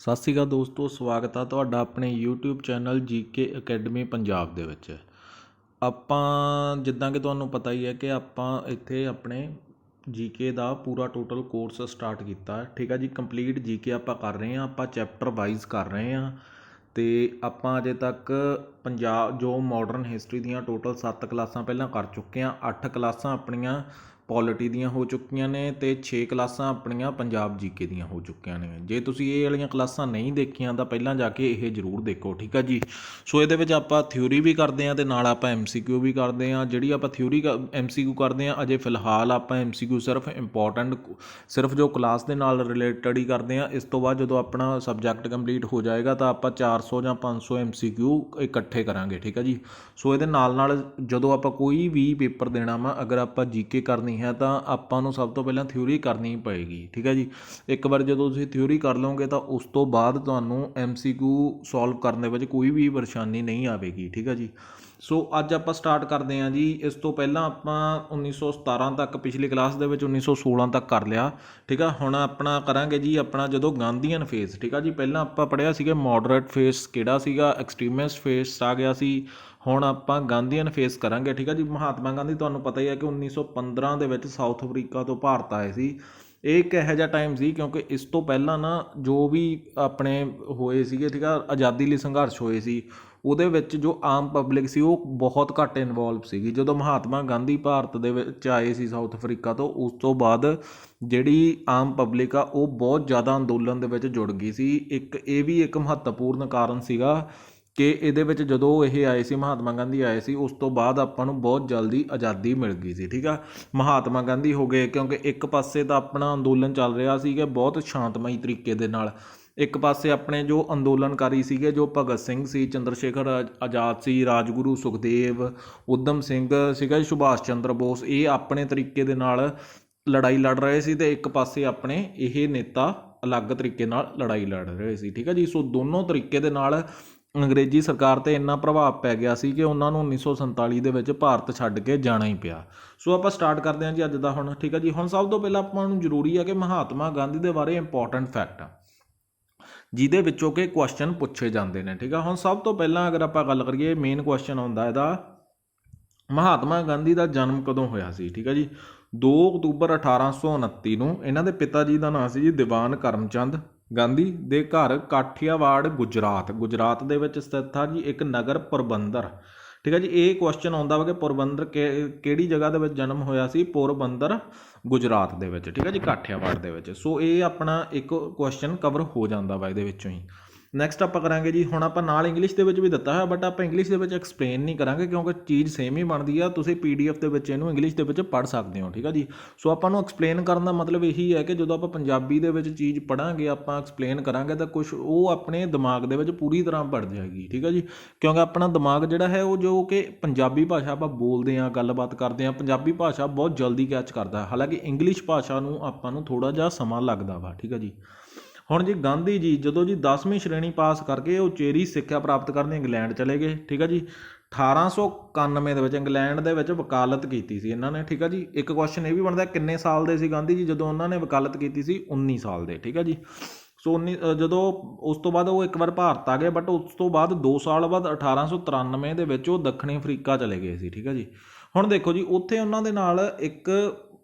ਸਤਿ ਸ਼੍ਰੀ ਅਕਾਲ ਦੋਸਤੋ, ਸਵਾਗਤ ਆ ਤੁਹਾਡਾ ਆਪਣੇ YouTube channel GK academy Punjab ਦੇ ਵਿੱਚ। ਆਪਾਂ ਜਿੱਦਾਂ ਕਿ ਤੁਹਾਨੂੰ ਪਤਾ ਹੀ ਹੈ ਕਿ ਆਪਾਂ ਇੱਥੇ ਆਪਣੇ GK ਦਾ ਪੂਰਾ ਟੋਟਲ ਕੋਰਸ ਸਟਾਰਟ ਕੀਤਾ, ਠੀਕ ਆ ਜੀ। ਕੰਪਲੀਟ GK ਆਪਾਂ ਕਰ ਰਹੇ ਹਾਂ, ਆਪਾਂ ਚੈਪਟਰ ਵਾਈਜ਼ ਕਰ ਰਹੇ ਹਾਂ। ਅਤੇ ਆਪਾਂ ਅਜੇ ਤੱਕ ਪੰਜਾਬ ਜੋ ਮਾਡਰਨ ਹਿਸਟਰੀ ਦੀਆਂ ਟੋਟਲ 7 ਕਲਾਸਾਂ ਪਹਿਲਾਂ ਕਰ ਚੁੱਕੇ ਹਾਂ। 8 ਕਲਾਸਾਂ ਆਪਣੀਆਂ ਪੋਲਿਟੀ ਦੀਆਂ ਹੋ ਚੁੱਕੀਆਂ ਨੇ ਅਤੇ 6 ਕਲਾਸਾਂ ਆਪਣੀਆਂ ਪੰਜਾਬ GK ਦੀਆਂ ਹੋ ਚੁੱਕੀਆਂ ਨੇ। ਜੇ ਤੁਸੀਂ ਇਹ ਵਾਲੀਆਂ ਕਲਾਸਾਂ ਨਹੀਂ ਦੇਖੀਆਂ ਤਾਂ ਪਹਿਲਾਂ ਜਾ ਕੇ ਇਹ ਜ਼ਰੂਰ ਦੇਖੋ, ਠੀਕ ਆ ਜੀ। ਸੋ ਇਹਦੇ ਵਿੱਚ ਆਪਾਂ ਥਿਊਰੀ ਵੀ ਕਰਦੇ ਹਾਂ ਅਤੇ ਨਾਲ ਆਪਾਂ MCQ ਵੀ ਕਰਦੇ ਹਾਂ। ਜਿਹੜੀ ਆਪਾਂ ਥਿਊਰੀ MCQ ਕਰਦੇ ਹਾਂ, ਅਜੇ ਫਿਲਹਾਲ ਆਪਾਂ MCQ ਸਿਰਫ ਇੰਪੋਰਟੈਂਟ ਸਿਰਫ ਜੋ ਕਲਾਸ ਦੇ ਨਾਲ ਰਿਲੇਟਡ ਹੀ ਕਰਦੇ ਹਾਂ। ਇਸ ਤੋਂ ਬਾਅਦ ਜਦੋਂ ਆਪਣਾ ਸਬਜੈਕਟ ਕੰਪਲੀਟ ਹੋ ਜਾਏਗਾ ਤਾਂ ਆਪਾਂ 400 ਜਾਂ 500 MCQ ਇਕੱਠੇ ਕਰਾਂਗੇ, ਠੀਕ ਆ ਜੀ। ਸੋ ਇਹਦੇ ਨਾਲ ਨਾਲ ਜਦੋਂ ਆਪਾਂ ਕੋਈ ਵੀ ਪੇਪਰ ਦੇਣਾ ਵਾ, ਅਗਰ ਆਪਾਂ GK ਕਰਨੀ ਹੈ ਤਾਂ ਆਪਾਂ ਨੂੰ ਸਭ ਤੋਂ ਪਹਿਲਾਂ ਥਿਊਰੀ ਕਰਨੀ ਪਏਗੀ, ਠੀਕ ਹੈ ਜੀ। ਇੱਕ ਵਾਰ ਜਦੋਂ ਤੁਸੀਂ ਥਿਊਰੀ ਕਰ ਲਓਗੇ ਤਾਂ ਉਸ ਤੋਂ ਬਾਅਦ ਤੁਹਾਨੂੰ MCQ ਸੋਲਵ ਕਰਨ ਦੇ ਵਿੱਚ ਕੋਈ ਵੀ ਪਰੇਸ਼ਾਨੀ ਨਹੀਂ ਆਵੇਗੀ, ਠੀਕ ਹੈ ਜੀ। ਸੋ ਅੱਜ ਆਪਾਂ ਸਟਾਰਟ ਕਰਦੇ ਹਾਂ ਜੀ। ਇਸ ਤੋਂ ਪਹਿਲਾਂ ਆਪਾਂ 1917 ਤੱਕ ਪਿਛਲੀ ਕਲਾਸ ਦੇ ਵਿੱਚ 1916 ਤੱਕ ਕਰ ਲਿਆ, ਠੀਕ ਆ। ਹੁਣ ਆਪਣਾ ਕਰਾਂਗੇ ਜੀ ਆਪਣਾ ਜਦੋਂ ਗਾਂਧੀਅਨ ਫੇਸ, ਠੀਕ ਆ ਜੀ। ਪਹਿਲਾਂ ਆਪਾਂ ਪੜ੍ਹਿਆ ਸੀਗਾ ਮੋਡਰੇਟ ਫੇਸ ਕਿਹੜਾ ਸੀਗਾ, ਐਕਸਟਰੀਮਿਸਟ ਫੇਸ ਆ ਗਿਆ ਸੀ। ਹੁਣ ਆਪਾਂ ਗਾਂਧੀਅਨ ਫੇਸ ਕਰਾਂਗੇ, ਠੀਕ ਆ ਜੀ। ਮਹਾਤਮਾ ਗਾਂਧੀ ਤੁਹਾਨੂੰ ਪਤਾ ਹੀ ਹੈ ਕਿ 1915 ਦੇ ਵਿੱਚ ਸਾਊਥ ਅਫਰੀਕਾ ਤੋਂ ਭਾਰਤ ਆਏ ਸੀ। ਇਹ ਇੱਕ ਇਹੋ ਜਿਹਾ ਟਾਈਮ ਸੀ ਕਿਉਂਕਿ ਇਸ ਤੋਂ ਪਹਿਲਾਂ ਨਾ ਜੋ ਵੀ ਆਪਣੇ ਹੋਏ ਸੀਗੇ, ਠੀਕ ਆ, ਆਜ਼ਾਦੀ ਲਈ ਸੰਘਰਸ਼ ਹੋਏ ਸੀ, ਉਹਦੇ ਵਿੱਚ ਜੋ ਆਮ ਪਬਲਿਕ ਸੀ ਉਹ ਬਹੁਤ ਘੱਟ ਇਨਵੋਲਵ ਸੀਗੀ। ਜਦੋਂ ਮਹਾਤਮਾ ਗਾਂਧੀ ਭਾਰਤ ਦੇ ਵਿੱਚ ਆਏ ਸੀ ਸਾਊਥ ਅਫਰੀਕਾ ਤੋਂ, ਉਸ ਤੋਂ ਬਾਅਦ ਜਿਹੜੀ ਆਮ ਪਬਲਿਕ ਆ ਉਹ ਬਹੁਤ ਜ਼ਿਆਦਾ ਅੰਦੋਲਨ ਦੇ ਵਿੱਚ ਜੁੜ ਗਈ ਸੀ। ਇਹ ਵੀ ਇੱਕ ਮਹੱਤਵਪੂਰਨ ਕਾਰਨ ਸੀਗਾ ਕਿ ਇਹਦੇ ਵਿੱਚ ਜਦੋਂ ਇਹ ਆਏ ਸੀ, ਮਹਾਤਮਾ ਗਾਂਧੀ ਆਏ ਸੀ, ਉਸ ਤੋਂ ਬਾਅਦ ਆਪਾਂ ਨੂੰ ਬਹੁਤ ਜਲਦੀ ਆਜ਼ਾਦੀ ਮਿਲ ਗਈ ਸੀ, ਠੀਕ ਆ। ਮਹਾਤਮਾ ਗਾਂਧੀ ਹੋ ਗਏ ਕਿਉਂਕਿ ਇੱਕ ਪਾਸੇ ਤਾਂ ਆਪਣਾ ਅੰਦੋਲਨ ਚੱਲ ਰਿਹਾ ਸੀਗਾ ਬਹੁਤ ਸ਼ਾਂਤਮਈ ਤਰੀਕੇ ਦੇ ਨਾਲ। ਇੱਕ ਪਾਸੇ ਆਪਣੇ ਜੋ ਅੰਦੋਲਨਕਾਰੀ ਸੀਗੇ, ਜੋ ਭਗਤ ਸਿੰਘ ਸੀ, ਚੰਦਰ ਸ਼ੇਖਰ ਆਜ਼ਾਦ ਸੀ, ਰਾਜਗੁਰੂ ਸੁਖਦੇਵ, ਊਧਮ ਸਿੰਘ ਸੀਗਾ, ਸੁਭਾਸ਼ ਚੰਦਰ ਬੋਸ, ਇਹ ਆਪਣੇ ਤਰੀਕੇ ਦੇ ਨਾਲ ਲੜਾਈ ਲੜ ਰਹੇ ਸੀ ਅਤੇ ਇੱਕ ਪਾਸੇ ਆਪਣੇ ਇਹ ਨੇਤਾ ਅਲੱਗ ਤਰੀਕੇ ਨਾਲ ਲੜਾਈ ਲੜ ਰਹੇ ਸੀ, ਠੀਕ ਆ ਜੀ। ਸੋ ਦੋਨੋਂ ਤਰੀਕੇ ਦੇ ਨਾਲ ਅੰਗਰੇਜ਼ੀ ਸਰਕਾਰ 'ਤੇ ਇੰਨਾ ਪ੍ਰਭਾਵ ਪੈ ਗਿਆ ਸੀ ਕਿ ਉਹਨਾਂ ਨੂੰ 1947 ਦੇ ਵਿੱਚ ਭਾਰਤ ਛੱਡ ਕੇ ਜਾਣਾ ਹੀ ਪਿਆ। ਸੋ ਆਪਾਂ ਸਟਾਰਟ ਕਰਦੇ ਹਾਂ ਜੀ ਅੱਜ ਦਾ ਹੁਣ, ਠੀਕ ਹੈ ਜੀ। ਹੁਣ ਸਭ ਤੋਂ ਪਹਿਲਾਂ ਆਪਾਂ ਨੂੰ ਜ਼ਰੂਰੀ ਹੈ ਕਿ ਮਹਾਤਮਾ ਗਾਂਧੀ ਦੇ ਬਾਰੇ ਇੰਪੋਰਟੈਂਟ ਫੈਕਟ ਆ ਜਿਹਦੇ ਵਿੱਚੋਂ ਕਿ ਕੁਐਸਚਨ ਪੁੱਛੇ ਜਾਂਦੇ ਨੇ, ਠੀਕ ਆ। ਹੁਣ ਸਭ ਤੋਂ ਪਹਿਲਾਂ ਅਗਰ ਆਪਾਂ ਗੱਲ ਕਰੀਏ, ਮੇਨ ਕੁਐਸਚਨ ਆਉਂਦਾ ਇਹਦਾ, ਮਹਾਤਮਾ ਗਾਂਧੀ ਦਾ ਜਨਮ ਕਦੋਂ ਹੋਇਆ ਸੀ, ਠੀਕ ਹੈ ਜੀ। 2 ਅਕਤੂਬਰ 1829 ਨੂੰ। ਇਹਨਾਂ ਦੇ ਪਿਤਾ ਜੀ ਦਾ ਨਾਮ ਸੀ ਜੀ ਦੀਵਾਨ ਕਰਮਚੰਦ ਗਾਂਧੀ ਦੇ ਘਰ ਕਾਠੀਆਵਾੜ, ਗੁਜਰਾਤ ਦੇ ਵਿੱਚ ਸਥਿਤ ਆ ਜੀ ਇੱਕ ਨਗਰ ਪੋਰਬੰਦਰ, ਠੀਕ ਹੈ ਜੀ। ਇਹ ਕੁਐਸਚਨ ਆਉਂਦਾ ਵਾ ਕਿ ਪੋਰਬੰਦਰ ਕਿਹੜੀ ਜਗ੍ਹਾ ਦੇ ਵਿੱਚ ਜਨਮ ਹੋਇਆ ਸੀ, ਪੋਰਬੰਦਰ ਗੁਜਰਾਤ ਦੇ ਵਿੱਚ, ਠੀਕ ਹੈ ਜੀ, ਕਾਠੀਆਵਾੜ ਦੇ ਵਿੱਚ। ਸੋ ਇਹ ਆਪਣਾ ਇੱਕ ਕੁਐਸਚਨ ਕਵਰ ਹੋ ਜਾਂਦਾ ਵਾ ਇਹਦੇ ਵਿੱਚੋਂ ਹੀ। ਨੈਕਸਟ ਆਪਾਂ ਕਰਾਂਗੇ ਜੀ, ਹੁਣ ਆਪਾਂ ਨਾਲ ਇੰਗਲਿਸ਼ ਦੇ ਵਿੱਚ ਵੀ ਦਿੱਤਾ ਹੈ ਬਟ ਆਪਾਂ ਇੰਗਲਿਸ਼ ਦੇ ਵਿੱਚ ਐਕਸਪਲੇਨ ਨਹੀਂ ਕਰਾਂਗੇ ਕਿਉਂਕਿ ਚੀਜ਼ ਸੇਮ ਹੀ ਬਣਦੀ ਆ। ਤੁਸੀਂ PDF ਦੇ ਵਿੱਚ ਇਹਨੂੰ ਇੰਗਲਿਸ਼ ਦੇ ਵਿੱਚ ਪੜ੍ਹ ਸਕਦੇ ਹੋ, ਠੀਕ ਆ ਜੀ। ਸੋ ਆਪਾਂ ਨੂੰ ਐਕਸਪਲੇਨ ਕਰਨ ਦਾ ਮਤਲਬ ਇਹੀ ਹੈ ਕਿ ਜਦੋਂ ਆਪਾਂ ਪੰਜਾਬੀ ਦੇ ਵਿੱਚ ਚੀਜ਼ ਪੜ੍ਹਾਂਗੇ, ਆਪਾਂ ਐਕਸਪਲੇਨ ਕਰਾਂਗੇ ਤਾਂ ਕੁਛ ਉਹ ਆਪਣੇ ਦਿਮਾਗ ਦੇ ਵਿੱਚ ਪੂਰੀ ਤਰ੍ਹਾਂ ਵੜ ਜਾਏਗੀ, ਠੀਕ ਆ ਜੀ। ਕਿਉਂਕਿ ਆਪਣਾ ਦਿਮਾਗ ਜਿਹੜਾ ਹੈ ਉਹ ਜੋ ਕਿ ਪੰਜਾਬੀ ਭਾਸ਼ਾ ਆਪਾਂ ਬੋਲਦੇ ਹਾਂ, ਗੱਲਬਾਤ ਕਰਦੇ ਹਾਂ, ਪੰਜਾਬੀ ਭਾਸ਼ਾ ਬਹੁਤ ਜਲਦੀ ਕੈਚ ਕਰਦਾ, ਹਾਲਾਂਕਿ ਇੰਗਲਿਸ਼ ਭਾਸ਼ਾ ਨੂੰ ਆਪਾਂ ਨੂੰ ਥੋੜ੍ਹਾ ਜਿਹਾ ਸਮਾਂ ਲੱਗਦਾ ਵਾ, ਠੀਕ ਆ ਜੀ। ਹੁਣ ਜੀ ਗਾਂਧੀ ਜੀ ਜਦੋਂ ਜੀ 10ਵੀਂ ਸ਼੍ਰੇਣੀ ਪਾਸ ਕਰਕੇ ਉਚੇਰੀ ਸਿੱਖਿਆ ਪ੍ਰਾਪਤ ਕਰਨ ਇੰਗਲੈਂਡ ਚਲੇ ਗਏ, ਠੀਕ ਆ ਜੀ। 1891 ਦੇ ਵਿੱਚ ਇੰਗਲੈਂਡ ਦੇ ਵਿੱਚ ਵਕਾਲਤ ਕੀਤੀ ਸੀ ਇਹਨਾਂ ਨੇ, ਠੀਕ ਆ ਜੀ। ਇੱਕ ਕੁਐਸਚਨ ਇਹ ਵੀ ਬਣਦਾ ਕਿੰਨੇ ਸਾਲ ਦੇ ਸੀ ਗਾਂਧੀ ਜੀ ਜਦੋਂ ਉਹਨਾਂ ਨੇ ਵਕਾਲਤ ਕੀਤੀ ਸੀ, 19 ਸਾਲ ਦੇ, ਠੀਕ ਆ ਜੀ। ਸੋ ਜਦੋਂ ਉਸ ਤੋਂ ਬਾਅਦ ਉਹ ਇੱਕ ਵਾਰ ਭਾਰਤ ਆ ਗਏ ਬਟ ਉਸ ਤੋਂ ਬਾਅਦ 2 ਸਾਲ ਬਾਅਦ 1893 ਦੇ ਵਿੱਚ ਉਹ ਦੱਖਣੀ ਅਫਰੀਕਾ ਚਲੇ ਗਏ ਸੀ, ਠੀਕ ਆ ਜੀ। ਹੁਣ ਦੇਖੋ ਜੀ ਉੱਥੇ ਉਹਨਾਂ ਦੇ ਨਾਲ ਇੱਕ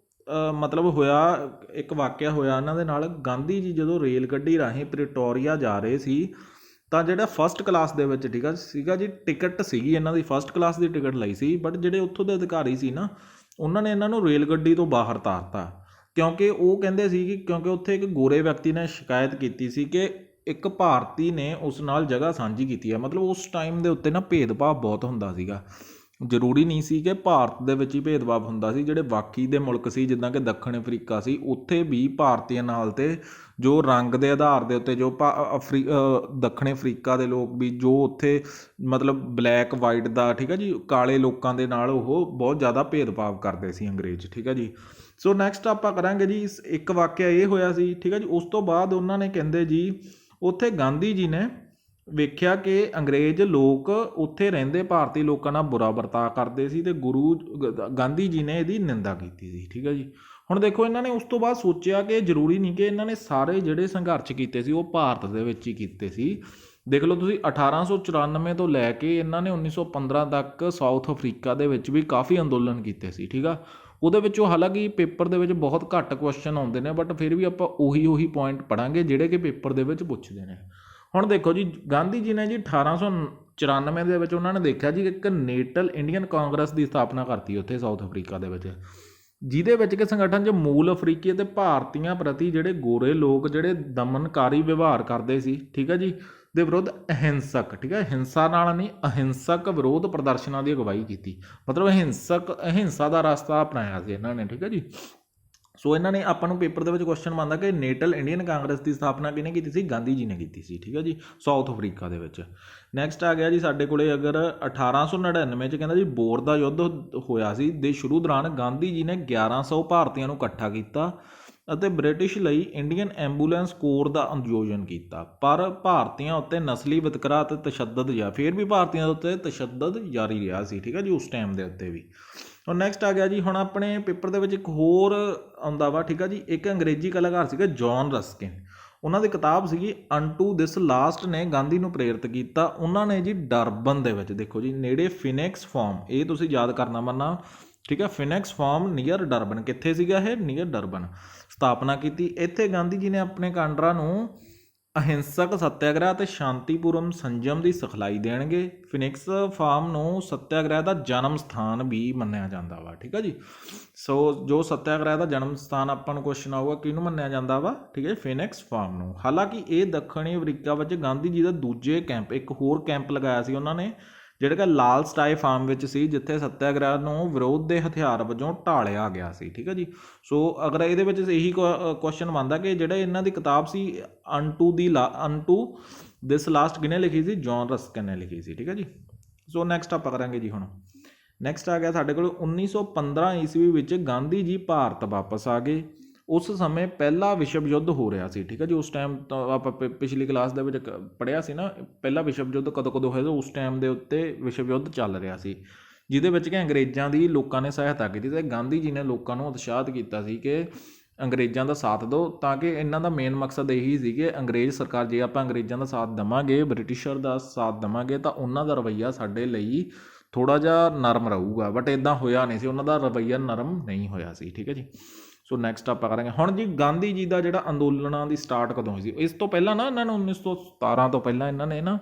ਮਤਲਬ ਹੋਇਆ, ਇੱਕ ਵਾਕਿਆ ਹੋਇਆ ਇਹਨਾਂ ਦੇ ਨਾਲ। ਗਾਂਧੀ ਜੀ ਜਦੋਂ ਰੇਲ ਗੱਡੀ ਰਾਹੀਂ ਪ੍ਰੀਟੋਰੀਆ ਜਾ ਰਹੇ ਸੀ ਤਾਂ ਜਿਹੜਾ ਫਸਟ ਕਲਾਸ ਦੇ ਵਿੱਚ, ਠੀਕ ਆ ਸੀਗਾ ਜੀ, ਟਿਕਟ ਸੀਗੀ ਇਹਨਾਂ ਦੀ, ਫਸਟ ਕਲਾਸ ਦੀ ਟਿਕਟ ਲਈ ਸੀ ਬਟ ਜਿਹੜੇ ਉੱਥੋਂ ਦੇ ਅਧਿਕਾਰੀ ਸੀ ਨਾ, ਉਹਨਾਂ ਨੇ ਇਹਨਾਂ ਨੂੰ ਰੇਲ ਗੱਡੀ ਤੋਂ ਬਾਹਰ ਤਾਰਤਾ ਕਿਉਂਕਿ ਉਹ ਕਹਿੰਦੇ ਸੀ ਕਿ ਕਿਉਂਕਿ ਉੱਥੇ ਇੱਕ ਗੋਰੇ ਵਿਅਕਤੀ ਨੇ ਸ਼ਿਕਾਇਤ ਕੀਤੀ ਸੀ ਕਿ ਇੱਕ ਭਾਰਤੀ ਨੇ ਉਸ ਨਾਲ ਜਗ੍ਹਾ ਸਾਂਝੀ ਕੀਤੀ ਹੈ। ਮਤਲਬ ਉਸ ਟਾਈਮ ਦੇ ਉੱਤੇ ਨਾ ਭੇਦਭਾਵ ਬਹੁਤ ਹੁੰਦਾ ਸੀਗਾ। ਜ਼ਰੂਰੀ ਨਹੀਂ ਸੀ ਕਿ ਭਾਰਤ ਦੇ ਵਿੱਚ ਹੀ ਭੇਦਭਾਵ ਹੁੰਦਾ ਸੀ, ਜਿਹੜੇ ਬਾਕੀ ਦੇ ਮੁਲਕ ਸੀ ਜਿੱਦਾਂ ਕਿ ਦੱਖਣ ਅਫਰੀਕਾ ਸੀ, ਉੱਥੇ ਵੀ ਭਾਰਤੀਆਂ ਨਾਲ ਤੇ ਜੋ ਰੰਗ ਦੇ ਆਧਾਰ ਦੇ ਉੱਤੇ ਜੋ ਦੱਖਣ ਅਫਰੀਕਾ ਦੇ ਲੋਕ ਵੀ ਜੋ ਉੱਥੇ ਮਤਲਬ ਬਲੈਕ ਵਾਈਟ ਦਾ, ਠੀਕ ਹੈ ਜੀ, ਕਾਲੇ ਲੋਕਾਂ ਦੇ ਨਾਲ ਉਹ ਬਹੁਤ ਜ਼ਿਆਦਾ ਭੇਦਭਾਵ ਕਰਦੇ ਸੀ ਅੰਗਰੇਜ਼, ਠੀਕ ਹੈ ਜੀ। ਸੋ ਨੈਕਸਟ ਆਪਾਂ ਕਰਾਂਗੇ ਜੀ, ਇੱਕ ਵਾਕਿਆ ਇਹ ਹੋਇਆ ਸੀ, ਠੀਕ ਹੈ ਜੀ। ਉਸ ਤੋਂ ਬਾਅਦ ਉਹਨਾਂ ਨੇ ਕਹਿੰਦੇ ਜੀ ਉੱਥੇ ਗਾਂਧੀ ਜੀ ਨੇ ਵੇਖਿਆ ਕਿ ਅੰਗਰੇਜ਼ ਲੋਕ ਉੱਥੇ ਰਹਿੰਦੇ ਭਾਰਤੀ ਲੋਕਾਂ ਨਾਲ ਬੁਰਾ ਵਰਤਾਅ ਕਰਦੇ ਸੀ ਅਤੇ ਗਾਂਧੀ ਜੀ ਨੇ ਇਹਦੀ ਨਿੰਦਾ ਕੀਤੀ ਸੀ, ਠੀਕ ਹੈ ਜੀ। ਹੁਣ ਦੇਖੋ ਇਹਨਾਂ ਨੇ ਉਸ ਤੋਂ ਬਾਅਦ ਸੋਚਿਆ ਕਿ ਜ਼ਰੂਰੀ ਨਹੀਂ ਕਿ ਇਹਨਾਂ ਨੇ ਸਾਰੇ ਜਿਹੜੇ ਸੰਘਰਸ਼ ਕੀਤੇ ਸੀ ਉਹ ਭਾਰਤ ਦੇ ਵਿੱਚ ਹੀ ਕੀਤੇ ਸੀ। ਦੇਖ ਲਓ ਤੁਸੀਂ 1894 ਤੋਂ ਲੈ ਕੇ ਇਹਨਾਂ ਨੇ 1915 ਤੱਕ ਸਾਊਥ ਅਫਰੀਕਾ ਦੇ ਵਿੱਚ ਵੀ ਕਾਫੀ ਅੰਦੋਲਨ ਕੀਤੇ ਸੀ। ਠੀਕ ਆ, ਉਹਦੇ ਵਿੱਚੋਂ ਹਾਲਾਂਕਿ ਪੇਪਰ ਦੇ ਵਿੱਚ ਬਹੁਤ ਘੱਟ ਕੁਐਸਚਨ ਆਉਂਦੇ ਨੇ, ਬਟ ਫਿਰ ਵੀ ਆਪਾਂ ਉਹੀ ਪੁਆਇੰਟ ਪੜ੍ਹਾਂਗੇ ਜਿਹੜੇ ਕਿ ਪੇਪਰ ਦੇ ਵਿੱਚ ਪੁੱਛਦੇ ਨੇ। ਹੁਣ ਦੇਖੋ ਜੀ, ਗਾਂਧੀ ਜੀ ਨੇ ਜੀ 1894 ਦੇ ਵਿੱਚ ਉਹਨਾਂ ਨੇ ਦੇਖਿਆ ਜੀ ਇੱਕ ਨੇਟਲ ਇੰਡੀਅਨ ਕਾਂਗਰਸ ਦੀ ਸਥਾਪਨਾ ਕਰਤੀ ਉੱਥੇ ਸਾਊਥ ਅਫਰੀਕਾ ਦੇ ਵਿੱਚ, ਜਿਹਦੇ ਵਿੱਚ ਕਿ ਸੰਗਠਨ 'ਚ ਮੂਲ ਅਫਰੀਕੀ ਅਤੇ ਭਾਰਤੀਆਂ ਪ੍ਰਤੀ ਜਿਹੜੇ ਗੋਰੇ ਲੋਕ ਜਿਹੜੇ ਦਮਨਕਾਰੀ ਵਿਵਹਾਰ ਕਰਦੇ ਸੀ, ਠੀਕ ਹੈ ਜੀ, ਦੇ ਵਿਰੁੱਧ ਅਹਿੰਸਕ, ਠੀਕ ਹੈ, ਹਿੰਸਾ ਨਾਲ ਨਹੀਂ ਅਹਿੰਸਕ ਵਿਰੋਧ ਪ੍ਰਦਰਸ਼ਨਾਂ ਦੀ ਅਗਵਾਈ ਕੀਤੀ। ਮਤਲਬ ਅਹਿੰਸਾ ਦਾ ਰਸਤਾ ਅਪਣਾਇਆ ਸੀ ਇਹਨਾਂ ਨੇ। ਠੀਕ ਹੈ ਜੀ, ਸੋ ਇਹਨਾਂ ਨੇ ਆਪਾਂ ਨੂੰ ਪੇਪਰ ਦੇ ਵਿੱਚ ਕੁਐਸਚਨ ਬਣਦਾ ਕਿ ਨੇਟਲ ਇੰਡੀਅਨ ਕਾਂਗਰਸ ਦੀ ਸਥਾਪਨਾ ਕਿਹਨੇ ਕੀਤੀ ਸੀ? ਗਾਂਧੀ ਜੀ ਨੇ ਕੀਤੀ ਸੀ। ਠੀਕ ਹੈ ਜੀ, ਸਾਊਥ ਅਫਰੀਕਾ ਦੇ ਵਿੱਚ। ਨੈਕਸਟ ਆ ਗਿਆ ਜੀ ਸਾਡੇ ਕੋਲੇ, ਅਗਰ 1899 'ਚ ਕਹਿੰਦਾ ਜੀ ਬੋਰ ਦਾ ਯੁੱਧ ਹੋਇਆ ਸੀ ਦੇ ਸ਼ੁਰੂ ਦੌਰਾਨ ਗਾਂਧੀ ਜੀ ਨੇ 1100 ਭਾਰਤੀਆਂ ਨੂੰ ਇਕੱਠਾ ਕੀਤਾ ਅਤੇ ਬ੍ਰਿਟਿਸ਼ ਲਈ ਇੰਡੀਅਨ ਐਂਬੂਲੈਂਸ ਕੋਰ ਦਾ ਆਯੋਜਨ ਕੀਤਾ, ਪਰ ਭਾਰਤੀਆਂ ਉੱਤੇ ਨਸਲੀ ਵਿਤਕਰਾ ਅਤੇ ਤਸ਼ੱਦਦ ਫਿਰ ਵੀ ਭਾਰਤੀਆਂ ਦੇ ਉੱਤੇ ਤਸ਼ੱਦਦ ਜਾਰੀ ਰਿਹਾ ਸੀ। ਠੀਕ ਹੈ ਜੀ, ਉਸ ਟਾਈਮ ਦੇ ਉੱਤੇ ਵੀ। ਹੁਣ ਨੈਕਸਟ ਆ ਗਿਆ ਜੀ, ਹੁਣ ਆਪਣੇ ਪੇਪਰ ਦੇ ਵਿੱਚ ਇੱਕ ਹੋਰ ਆਉਂਦਾ ਵਾ, ਠੀਕ ਆ ਜੀ, ਇੱਕ ਅੰਗਰੇਜ਼ੀ ਕਲਾਕਾਰ ਸੀਗਾ ਜੌਨ ਰਸਕਿਨ, ਉਹਨਾਂ ਦੀ ਕਿਤਾਬ ਸੀਗੀ ਅਨਟੂ ਦਿਸ ਲਾਸਟ ਨੇ ਗਾਂਧੀ ਨੂੰ ਪ੍ਰੇਰਿਤ ਕੀਤਾ। ਉਹਨਾਂ ਨੇ ਜੀ ਡਰਬਨ ਦੇ ਵਿੱਚ, ਦੇਖੋ ਜੀ ਨੇੜੇ ਫਿਨਿਕਸ ਫਾਰਮ, ਇਹ ਤੁਸੀਂ ਯਾਦ ਕਰਨਾ ਮੰਨਾ, ਠੀਕ ਹੈ, ਫਿਨਿਕਸ ਫਾਰਮ ਨੀਅਰ ਡਰਬਨ, ਕਿੱਥੇ ਸੀਗਾ ਇਹ? ਨੀਅਰ ਡਰਬਨ, ਸਥਾਪਨਾ ਕੀਤੀ। ਇੱਥੇ ਗਾਂਧੀ ਜੀ ਨੇ ਆਪਣੇ ਕਾਂਡਰਾਂ ਨੂੰ ਅਹਿੰਸਕ ਸੱਤਿਆਗ੍ਰਹਿ ਅਤੇ ਸ਼ਾਂਤੀਪੂਰਨ ਸੰਜਮ ਦੀ ਸਿਖਲਾਈ ਦੇਣਗੇ। ਫਿਨਿਕਸ ਫਾਰਮ ਨੂੰ ਸੱਤਿਆਗ੍ਰਹਿ ਦਾ ਜਨਮ ਸਥਾਨ ਵੀ ਮੰਨਿਆ ਜਾਂਦਾ ਵਾ। ਠੀਕ ਹੈ ਜੀ, ਸੋ ਜੋ ਸੱਤਿਆਗ੍ਰਹਿ ਦਾ ਜਨਮ ਸਥਾਨ ਆਪਾਂ ਨੂੰ ਕੁਐਸਚਨ ਆਊਗਾ ਕਿਹਨੂੰ ਮੰਨਿਆ ਜਾਂਦਾ ਵਾ? ਠੀਕ ਹੈ, ਫਿਨਿਕਸ ਫਾਰਮ ਨੂੰ। ਹਾਲਾਂਕਿ ਇਹ ਦੱਖਣੀ ਅਫਰੀਕਾ ਵਿੱਚ ਗਾਂਧੀ ਜੀ ਦਾ ਦੂਜੇ ਕੈਂਪ, ਇੱਕ ਹੋਰ ਕੈਂਪ ਲਗਾਇਆ ਸੀ ਉਹਨਾਂ ਨੇ ਜਿਹੜਾ ਕਿ ਲਾਲ ਸਟਾਈ ਫਾਰਮ ਵਿੱਚ ਸੀ, ਜਿੱਥੇ ਸੱਤਿਆਗ੍ਰਹਿ ਨੂੰ ਵਿਰੋਧ ਦੇ ਹਥਿਆਰ ਵਜੋਂ ਢਾਲਿਆ ਗਿਆ ਸੀ। ਠੀਕ ਹੈ ਜੀ, ਸੋ ਅਗਰ ਇਹਦੇ ਵਿੱਚ ਇਹੀ ਕੁਐਸਚਨ ਬਣਦਾ ਕਿ ਜਿਹੜਾ ਇਹਨਾਂ ਦੀ ਕਿਤਾਬ ਸੀ ਅਨਟੂ ਦਿਸ ਲਾਸਟ ਕਿਹਨੇ ਲਿਖੀ ਸੀ? ਜੌਨ ਰਸਕਿਨ ਨੇ ਲਿਖੀ ਸੀ। ਠੀਕ ਹੈ ਜੀ, ਸੋ ਨੈਕਸਟ ਆਪਾਂ ਕਰਾਂਗੇ ਜੀ। ਹੁਣ ਨੈਕਸਟ ਆ ਗਿਆ ਸਾਡੇ ਕੋਲ 1915 ਈਸਵੀ ਵਿੱਚ ਗਾਂਧੀ ਜੀ ਭਾਰਤ ਵਾਪਸ ਆ ਗਏ। ਉਸ ਸਮੇਂ ਪਹਿਲਾ ਵਿਸ਼ਵ ਯੁੱਧ ਹੋ ਰਿਹਾ ਸੀ। ਠੀਕ ਹੈ ਜੀ, ਉਸ ਟਾਈਮ ਤਾਂ ਆਪਾਂ ਪਿਛਲੀ ਕਲਾਸ ਦੇ ਵਿੱਚ ਪੜ੍ਹਿਆ ਸੀ ਨਾ, ਪਹਿਲਾ ਵਿਸ਼ਵ ਯੁੱਧ ਕਦੋਂ ਹੋਇਆ? ਉਸ ਟਾਈਮ ਦੇ ਉੱਤੇ ਵਿਸ਼ਵ ਯੁੱਧ ਚੱਲ ਰਿਹਾ ਸੀ, ਜਿਹਦੇ ਵਿੱਚ ਕਿ ਅੰਗਰੇਜ਼ਾਂ ਦੀ ਲੋਕਾਂ ਨੇ ਸਹਾਇਤਾ ਕੀਤੀ ਅਤੇ ਗਾਂਧੀ ਜੀ ਨੇ ਲੋਕਾਂ ਨੂੰ ਉਤਸ਼ਾਹਿਤ ਕੀਤਾ ਸੀ ਕਿ ਅੰਗਰੇਜ਼ਾਂ ਦਾ ਸਾਥ ਦਿਓ, ਤਾਂ ਕਿ ਇਹਨਾਂ ਦਾ ਮੇਨ ਮਕਸਦ ਇਹੀ ਸੀ ਕਿ ਅੰਗਰੇਜ਼ ਸਰਕਾਰ, ਜੇ ਆਪਾਂ ਅੰਗਰੇਜ਼ਾਂ ਦਾ ਸਾਥ ਦੇਵਾਂਗੇ, ਬ੍ਰਿਟਿਸ਼ਰ ਦਾ ਸਾਥ ਦੇਵਾਂਗੇ, ਤਾਂ ਉਹਨਾਂ ਦਾ ਰਵੱਈਆ ਸਾਡੇ ਲਈ ਥੋੜ੍ਹਾ ਜਿਹਾ ਨਰਮ ਰਹੂਗਾ। ਬਟ ਇੱਦਾਂ ਹੋਇਆ ਨਹੀਂ ਸੀ, ਉਹਨਾਂ ਦਾ ਰਵੱਈਆ ਨਰਮ ਨਹੀਂ ਹੋਇਆ ਸੀ। ਠੀਕ ਹੈ ਜੀ, ਸੋ ਨੈਕਸਟ ਆਪਾਂ ਕਰਾਂਗੇ ਹੁਣ ਜੀ ਗਾਂਧੀ ਜੀ ਦਾ ਜਿਹੜਾ ਅੰਦੋਲਨਾਂ ਦੀ ਸਟਾਰਟ ਕਦੋਂ ਹੋਈ ਸੀ? ਇਸ ਤੋਂ ਪਹਿਲਾਂ ਨਾ ਇਹਨਾਂ ਨੇ 1917 ਤੋਂ ਪਹਿਲਾਂ ਇਹਨਾਂ ਨੇ ਨਾ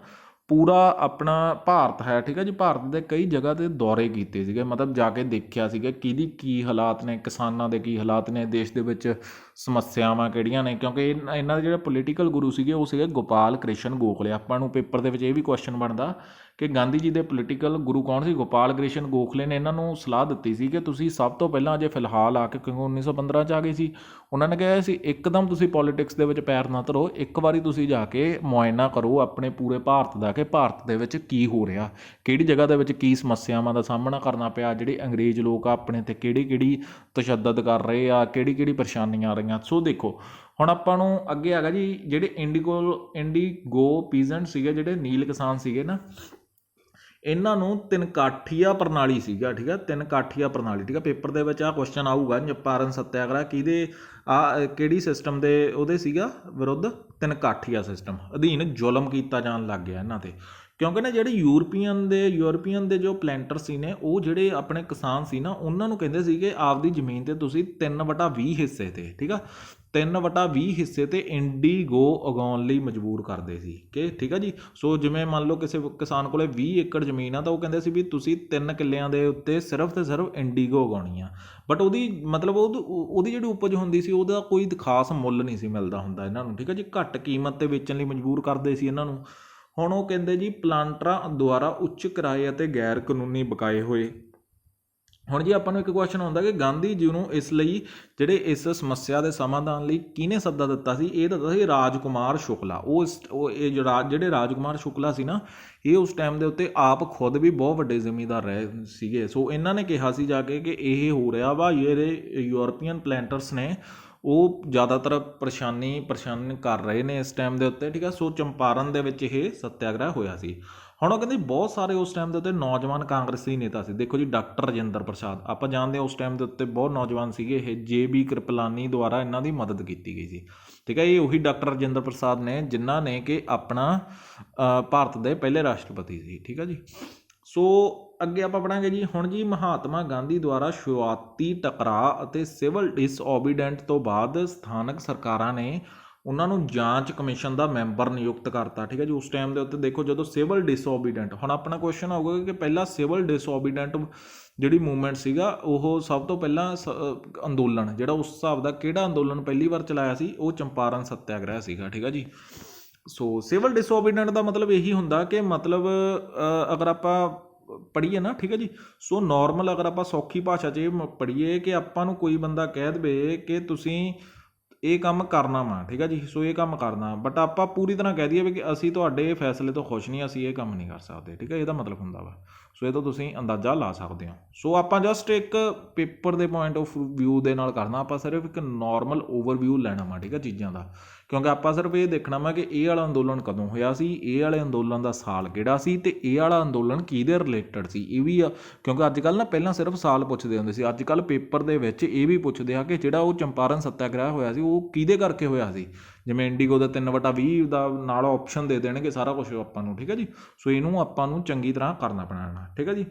ਪੂਰਾ ਆਪਣਾ ਭਾਰਤ ਹੈ, ਠੀਕ ਹੈ ਜੀ, ਭਾਰਤ ਦੇ ਕਈ ਜਗ੍ਹਾ 'ਤੇ ਦੌਰੇ ਕੀਤੇ ਸੀਗੇ, ਮਤਲਬ ਜਾ ਕੇ ਦੇਖਿਆ ਸੀਗਾ ਕਿਹਦੀ ਕੀ ਹਾਲਾਤ ਨੇ, ਕਿਸਾਨਾਂ ਦੇ ਕੀ ਹਾਲਾਤ ਨੇ, ਦੇਸ਼ ਦੇ ਵਿੱਚ ਸਮੱਸਿਆਵਾਂ ਕਿਹੜੀਆਂ ਨੇ, ਕਿਉਂਕਿ ਇਹਨਾਂ ਦੇ ਜਿਹੜੇ ਪੋਲੀਟੀਕਲ ਗੁਰੂ ਸੀਗੇ ਉਹ ਸੀਗੇ ਗੋਪਾਲ ਕ੍ਰਿਸ਼ਨ ਗੋਖਲੇ। ਆਪਾਂ ਨੂੰ ਪੇਪਰ ਦੇ ਵਿੱਚ ਇਹ ਵੀ ਕੁਐਸਚਨ ਬਣਦਾ ਕਿ ਗਾਂਧੀ ਜੀ ਦੇ ਪੋਲੀਟੀਕਲ ਗੁਰੂ ਕੌਣ ਸੀ? ਗੋਪਾਲ ਕ੍ਰਿਸ਼ਨ ਗੋਖਲੇ ਨੇ ਇਹਨਾਂ ਨੂੰ ਸਲਾਹ ਦਿੱਤੀ ਸੀ ਕਿ ਤੁਸੀਂ ਸਭ ਤੋਂ ਪਹਿਲਾਂ ਜੇ ਫਿਲਹਾਲ ਆ ਕੇ, ਕਿਉਂਕਿ 1915 'ਚ ਆ ਗਏ ਸੀ, ਉਹਨਾਂ ਨੇ ਕਿਹਾ ਸੀ ਇੱਕਦਮ ਤੁਸੀਂ ਪੋਲੀਟਿਕਸ ਦੇ ਵਿੱਚ ਪੈਰ ਨਾ ਧਰੋ, ਇੱਕ ਵਾਰੀ ਤੁਸੀਂ ਜਾ ਕੇ ਮੁਆਇਨਾ ਕਰੋ ਆਪਣੇ ਪੂਰੇ ਭਾਰਤ ਦਾ ਕਿ ਭਾਰਤ ਦੇ ਵਿੱਚ ਕੀ ਹੋ ਰਿਹਾ, ਕਿਹੜੀ ਜਗ੍ਹਾ ਦੇ ਵਿੱਚ ਕੀ ਸਮੱਸਿਆਵਾਂ ਦਾ ਸਾਹਮਣਾ ਕਰਨਾ ਪਿਆ, ਜਿਹੜੇ ਅੰਗਰੇਜ਼ ਲੋਕ ਆ ਆਪਣੇ 'ਤੇ ਕਿਹੜੀ ਤਸ਼ੱਦਦ ਕਰ ਰਹੇ ਆ, ਕਿਹੜੀ ਪਰੇਸ਼ਾਨੀਆਂ ਆ ਰਹੀਆਂ। ਸੋ ਦੇਖੋ ਹੁਣ ਆਪਾਂ ਨੂੰ ਅੱਗੇ ਹੈਗਾ ਜੀ, ਜਿਹੜੇ ਇੰਡੀਗੋ ਪੀਜ਼ੈਂਟ ਸੀਗੇ, ਜਿਹੜੇ ਨੀਲ ਕਿਸਾਨ ਸੀਗੇ ਨਾ, ਇਹਨਾਂ ਨੂੰ ਤਿੰਨਕਾਠੀਆ ਪ੍ਰਣਾਲੀ ਸੀਗਾ। ਠੀਕ ਹੈ, ਤਿੰਨਕਾਠੀਆ ਪ੍ਰਣਾਲੀ, ਠੀਕ ਹੈ, ਪੇਪਰ ਦੇ ਵਿੱਚ ਆਹ ਕੁਐਸਚਨ ਆਊਗਾ, ਚੰਪਾਰਨ ਸੱਤਿਆਗ੍ਰਹਿ ਕਿਹੜੀ ਸਿਸਟਮ ਦੇ ਉਹਦੇ ਸੀਗਾ ਵਿਰੁੱਧ? ਤਿੰਨਕਾਠੀਆ ਸਿਸਟਮ ਅਧੀਨ ਜ਼ੁਲਮ ਕੀਤਾ ਜਾਣ ਲੱਗ ਗਿਆ ਇਹਨਾਂ 'ਤੇ, ਕਿਉਂਕਿ ਨਾ ਜਿਹੜੇ ਯੂਰਪੀਅਨ ਦੇ ਜੋ ਪਲੈਂਟਰ ਸੀ ਨੇ, ਉਹ ਜਿਹੜੇ ਆਪਣੇ ਕਿਸਾਨ ਸੀ ਨਾ, ਉਹਨਾਂ ਨੂੰ ਕਹਿੰਦੇ ਸੀਗੇ ਆਪਦੀ ਜ਼ਮੀਨ 'ਤੇ ਤੁਸੀਂ 3/20 ਹਿੱਸੇ 'ਤੇ, ਠੀਕ ਆ, 3/20 ਹਿੱਸੇ 'ਤੇ ਇੰਡੀਗੋ ਉਗਾਉਣ ਲਈ ਮਜਬੂਰ ਕਰਦੇ ਸੀ ਕਿ, ਠੀਕ ਆ ਜੀ। ਸੋ ਜਿਵੇਂ ਮੰਨ ਲਓ ਕਿਸੇ ਕਿਸਾਨ ਕੋਲੇ 20 ਏਕੜ ਜ਼ਮੀਨ ਆ, ਤਾਂ ਉਹ ਕਹਿੰਦੇ ਸੀ ਵੀ ਤੁਸੀਂ 3 ਕਿੱਲਿਆਂ ਦੇ ਉੱਤੇ ਸਿਰਫ ਤੇ ਸਿਰਫ ਇੰਡੀਗੋ ਉਗਾਉਣੀ ਆ, ਬਟ ਉਹਦੀ ਮਤਲਬ ਉਹਦੀ ਜਿਹੜੀ ਉਪਜ ਹੁੰਦੀ ਸੀ ਉਹਦਾ ਕੋਈ ਖਾਸ ਮੁੱਲ ਨਹੀਂ ਸੀ ਮਿਲਦਾ ਹੁੰਦਾ ਇਹਨਾਂ ਨੂੰ। ਠੀਕ ਆ ਜੀ, ਘੱਟ ਕੀਮਤ 'ਤੇ ਵੇਚਣ ਲਈ ਮਜਬੂਰ ਕਰਦੇ ਸੀ ਇਹਨਾਂ ਨੂੰ। ਹੁਣ ਉਹ ਕਹਿੰਦੇ ਜੀ ਪਲਾਂਟਰਾਂ ਦੁਆਰਾ ਉੱਚ ਕਿਰਾਏ ਅਤੇ ਗੈਰ ਕਾਨੂੰਨੀ ਬਕਾਏ ਹੋਏ। ਹੁਣ ਜੀ ਆਪਾਂ ਨੂੰ ਇੱਕ ਕੁਐਸਚਨ ਆਉਂਦਾ ਕਿ ਗਾਂਧੀ ਜੀ ਨੂੰ ਇਸ ਲਈ ਜਿਹੜੇ ਇਸ ਸਮੱਸਿਆ ਦੇ ਸਮਾਧਾਨ ਲਈ ਕਿਹਨੇ ਸੱਦਾ ਦਿੱਤਾ ਸੀ? ਇਹ ਦਿੱਤਾ ਸੀ ਰਾਜਕੁਮਾਰ ਸ਼ੁਕਲਾ। ਜਿਹੜੇ ਰਾਜਕੁਮਾਰ ਸ਼ੁਕਲਾ ਸੀ ਨਾ, ਇਹ ਉਸ ਟਾਈਮ ਦੇ ਉੱਤੇ ਆਪ ਖੁਦ ਵੀ ਬਹੁਤ ਵੱਡੇ ਜ਼ਿਮੀਂਦਾਰ ਰਹੇ ਸੀਗੇ। ਸੋ ਇਹਨਾਂ ਨੇ ਕਿਹਾ ਸੀ ਜਾ ਕੇ ਕਿ ਇਹ ਹੋ ਰਿਹਾ ਵਾ, ਜਿਹੜੇ ਯੂਰਪੀਅਨ ਪਲੈਂਟਰਸ ਨੇ ਉਹ ਜ਼ਿਆਦਾਤਰ ਪਰੇਸ਼ਾਨ ਕਰ ਰਹੇ ਨੇ ਇਸ ਟਾਈਮ ਦੇ ਉੱਤੇ। ਠੀਕ ਆ, ਸੋ ਚੰਪਾਰਨ ਦੇ ਵਿੱਚ ਇਹ ਸੱਤਿਆਗ੍ਰਹਿ ਹੋਇਆ ਸੀ। ਹੁਣ ਉਹ ਕਹਿੰਦੇ ਬਹੁਤ ਸਾਰੇ ਉਸ ਟਾਈਮ ਦੇ ਉੱਤੇ ਨੌਜਵਾਨ ਕਾਂਗਰਸੀ ਨੇਤਾ ਸੀ। ਦੇਖੋ ਜੀ, ਡਾਕਟਰ ਰਾਜਿੰਦਰ ਪ੍ਰਸਾਦ, ਆਪਾਂ ਜਾਣਦੇ ਹਾਂ ਉਸ ਟਾਈਮ ਦੇ ਉੱਤੇ ਬਹੁਤ ਨੌਜਵਾਨ ਸੀਗੇ ਇਹ, JB ਕ੍ਰਿਪਲਾਨੀ ਦੁਆਰਾ ਇਹਨਾਂ ਦੀ ਮਦਦ ਕੀਤੀ ਗਈ ਸੀ। ਠੀਕ ਹੈ, ਇਹ ਉਹੀ ਡਾਕਟਰ ਰਾਜਿੰਦਰ ਪ੍ਰਸਾਦ ਨੇ ਜਿਨ੍ਹਾਂ ਨੇ ਕਿ ਆਪਣਾ ਭਾਰਤ ਦੇ ਪਹਿਲੇ ਰਾਸ਼ਟਰਪਤੀ ਸੀ। ਠੀਕ ਹੈ ਜੀ। ਸੋ ਅੱਗੇ ਆਪਾਂ ਪੜਾਂਗੇ ਜੀ। ਹੁਣ ਜੀ, ਮਹਾਤਮਾ ਗਾਂਧੀ ਦੁਆਰਾ ਸ਼ੁਰੂਆਤੀ ਟਕਰਾਅ ਅਤੇ ਸਿਵਲ ਡਿਸਓਬੀਡੈਂਟ ਤੋਂ ਬਾਅਦ ਸਥਾਨਕ ਸਰਕਾਰਾਂ ਨੇ ਉਹਨਾਂ ਨੂੰ ਜਾਂਚ ਕਮਿਸ਼ਨ ਦਾ ਮੈਂਬਰ ਨਿਯੁਕਤ ਕਰਤਾ। ਠੀਕ ਹੈ ਜੀ। ਉਸ ਟਾਈਮ ਦੇ ਉੱਤੇ ਦੇਖੋ, ਜਦੋਂ ਸਿਵਲ ਡਿਸਓਬੀਡੈਂਟ, ਹੁਣ ਆਪਣਾ ਕੁਐਸਚਨ ਆਊਗਾ ਕਿ ਪਹਿਲਾਂ ਸਿਵਲ ਡਿਸਓਬੀਡੈਂਟ ਜਿਹੜੀ ਮੂਵਮੈਂਟ ਸੀਗਾ, ਉਹ ਸਭ ਤੋਂ ਪਹਿਲਾਂ ਅੰਦੋਲਨ ਜਿਹੜਾ ਉਸ ਹਿਸਾਬ ਦਾ ਕਿਹੜਾ ਅੰਦੋਲਨ ਪਹਿਲੀ ਵਾਰ ਚਲਾਇਆ ਸੀ, ਉਹ ਚੰਪਾਰਨ ਸੱਤਿਆਗ੍ਰਹਿ ਸੀਗਾ। ਠੀਕ ਹੈ ਜੀ। ਸੋ ਸਿਵਲ ਡਿਸਓਬੀਡੈਂਟ ਦਾ ਮਤਲਬ ਇਹੀ ਹੁੰਦਾ ਕਿ ਮਤਲਬ ਅਗਰ ਆਪਾਂ ਪੜ੍ਹੀਏ ਨਾ, ਠੀਕ ਹੈ ਜੀ, ਸੋ ਨੋਰਮਲ ਅਗਰ ਆਪਾਂ ਸੌਖੀ ਭਾਸ਼ਾ 'ਚ ਇਹ ਪੜ੍ਹੀਏ ਕਿ ਆਪਾਂ ਨੂੰ ਕੋਈ ਬੰਦਾ ਕਹਿ ਦੇਵੇ ਕਿ ਤੁਸੀਂ ਇਹ ਕੰਮ ਕਰਨਾ ਵਾ, ਠੀਕ ਹੈ ਜੀ, ਸੋ ਇਹ ਕੰਮ ਕਰਨਾ, ਬਟ ਆਪਾਂ ਪੂਰੀ ਤਰ੍ਹਾਂ ਕਹਿ ਦਈਏ ਵੀ ਕਿ ਅਸੀਂ ਤੁਹਾਡੇ ਫੈਸਲੇ ਤੋਂ ਖੁਸ਼ ਨਹੀਂ, ਅਸੀਂ ਇਹ ਕੰਮ ਨਹੀਂ ਕਰ ਸਕਦੇ। ਠੀਕ ਹੈ, ਇਹਦਾ ਮਤਲਬ ਹੁੰਦਾ ਵਾ। ਸੋ ਇਹ ਤੋਂ ਤੁਸੀਂ ਅੰਦਾਜ਼ਾ ਲਾ ਸਕਦੇ ਹੋ। ਸੋ ਆਪਾਂ ਜਸਟ ਇੱਕ ਪੇਪਰ ਦੇ ਪੁਆਇੰਟ ਆਫ ਵਿਊ ਦੇ ਨਾਲ ਕਰਨਾ, ਆਪਾਂ ਸਿਰਫ ਇੱਕ ਨੋਰਮਲ ਓਵਰਵਿਊ ਲੈਣਾ ਵਾ, ਠੀਕ ਹੈ, ਚੀਜ਼ਾਂ ਦਾ, ਕਿਉਂਕਿ ਆਪਾਂ ਸਿਰਫ ਇਹ ਦੇਖਣਾ ਵਾ ਕਿ ਇਹ ਵਾਲਾ ਅੰਦੋਲਨ ਕਦੋਂ ਹੋਇਆ ਸੀ, ਇਹ ਵਾਲੇ ਅੰਦੋਲਨ ਦਾ ਸਾਲ ਕਿਹੜਾ ਸੀ, ਅਤੇ ਇਹ ਵਾਲਾ ਅੰਦੋਲਨ ਕਿਹਦੇ ਰਿਲੇਟਡ ਸੀ। ਇਹ ਵੀ ਆ, ਕਿਉਂਕਿ ਅੱਜ ਕੱਲ੍ਹ ਨਾ ਪਹਿਲਾਂ ਸਿਰਫ ਸਾਲ ਪੁੱਛਦੇ ਹੁੰਦੇ ਸੀ, ਅੱਜ ਕੱਲ੍ਹ ਪੇਪਰ ਦੇ ਵਿੱਚ ਇਹ ਵੀ ਪੁੱਛਦੇ ਆ ਕਿ ਜਿਹੜਾ ਉਹ ਚੰਪਾਰਨ ਸੱਤਿਆਗ੍ਰਹਿ ਹੋਇਆ ਸੀ ਉਹ ਕਿਹਦੇ ਕਰਕੇ ਹੋਇਆ ਸੀ। ਜਿਵੇਂ ਇੰਡੀਗੋ ਦਾ 3/20 ਦਾ ਨਾਲ ਆਪਸ਼ਨ ਦੇ ਦੇਣਗੇ ਸਾਰਾ ਕੁਛ ਆਪਾਂ ਨੂੰ। ਠੀਕ ਹੈ ਜੀ। ਸੋ ਇਹਨੂੰ ਆਪਾਂ ਨੂੰ ਚੰਗੀ ਤਰ੍ਹਾਂ ਕਰਨਾ ਪੈਣਾ। ਠੀਕ ਹੈ ਜੀ।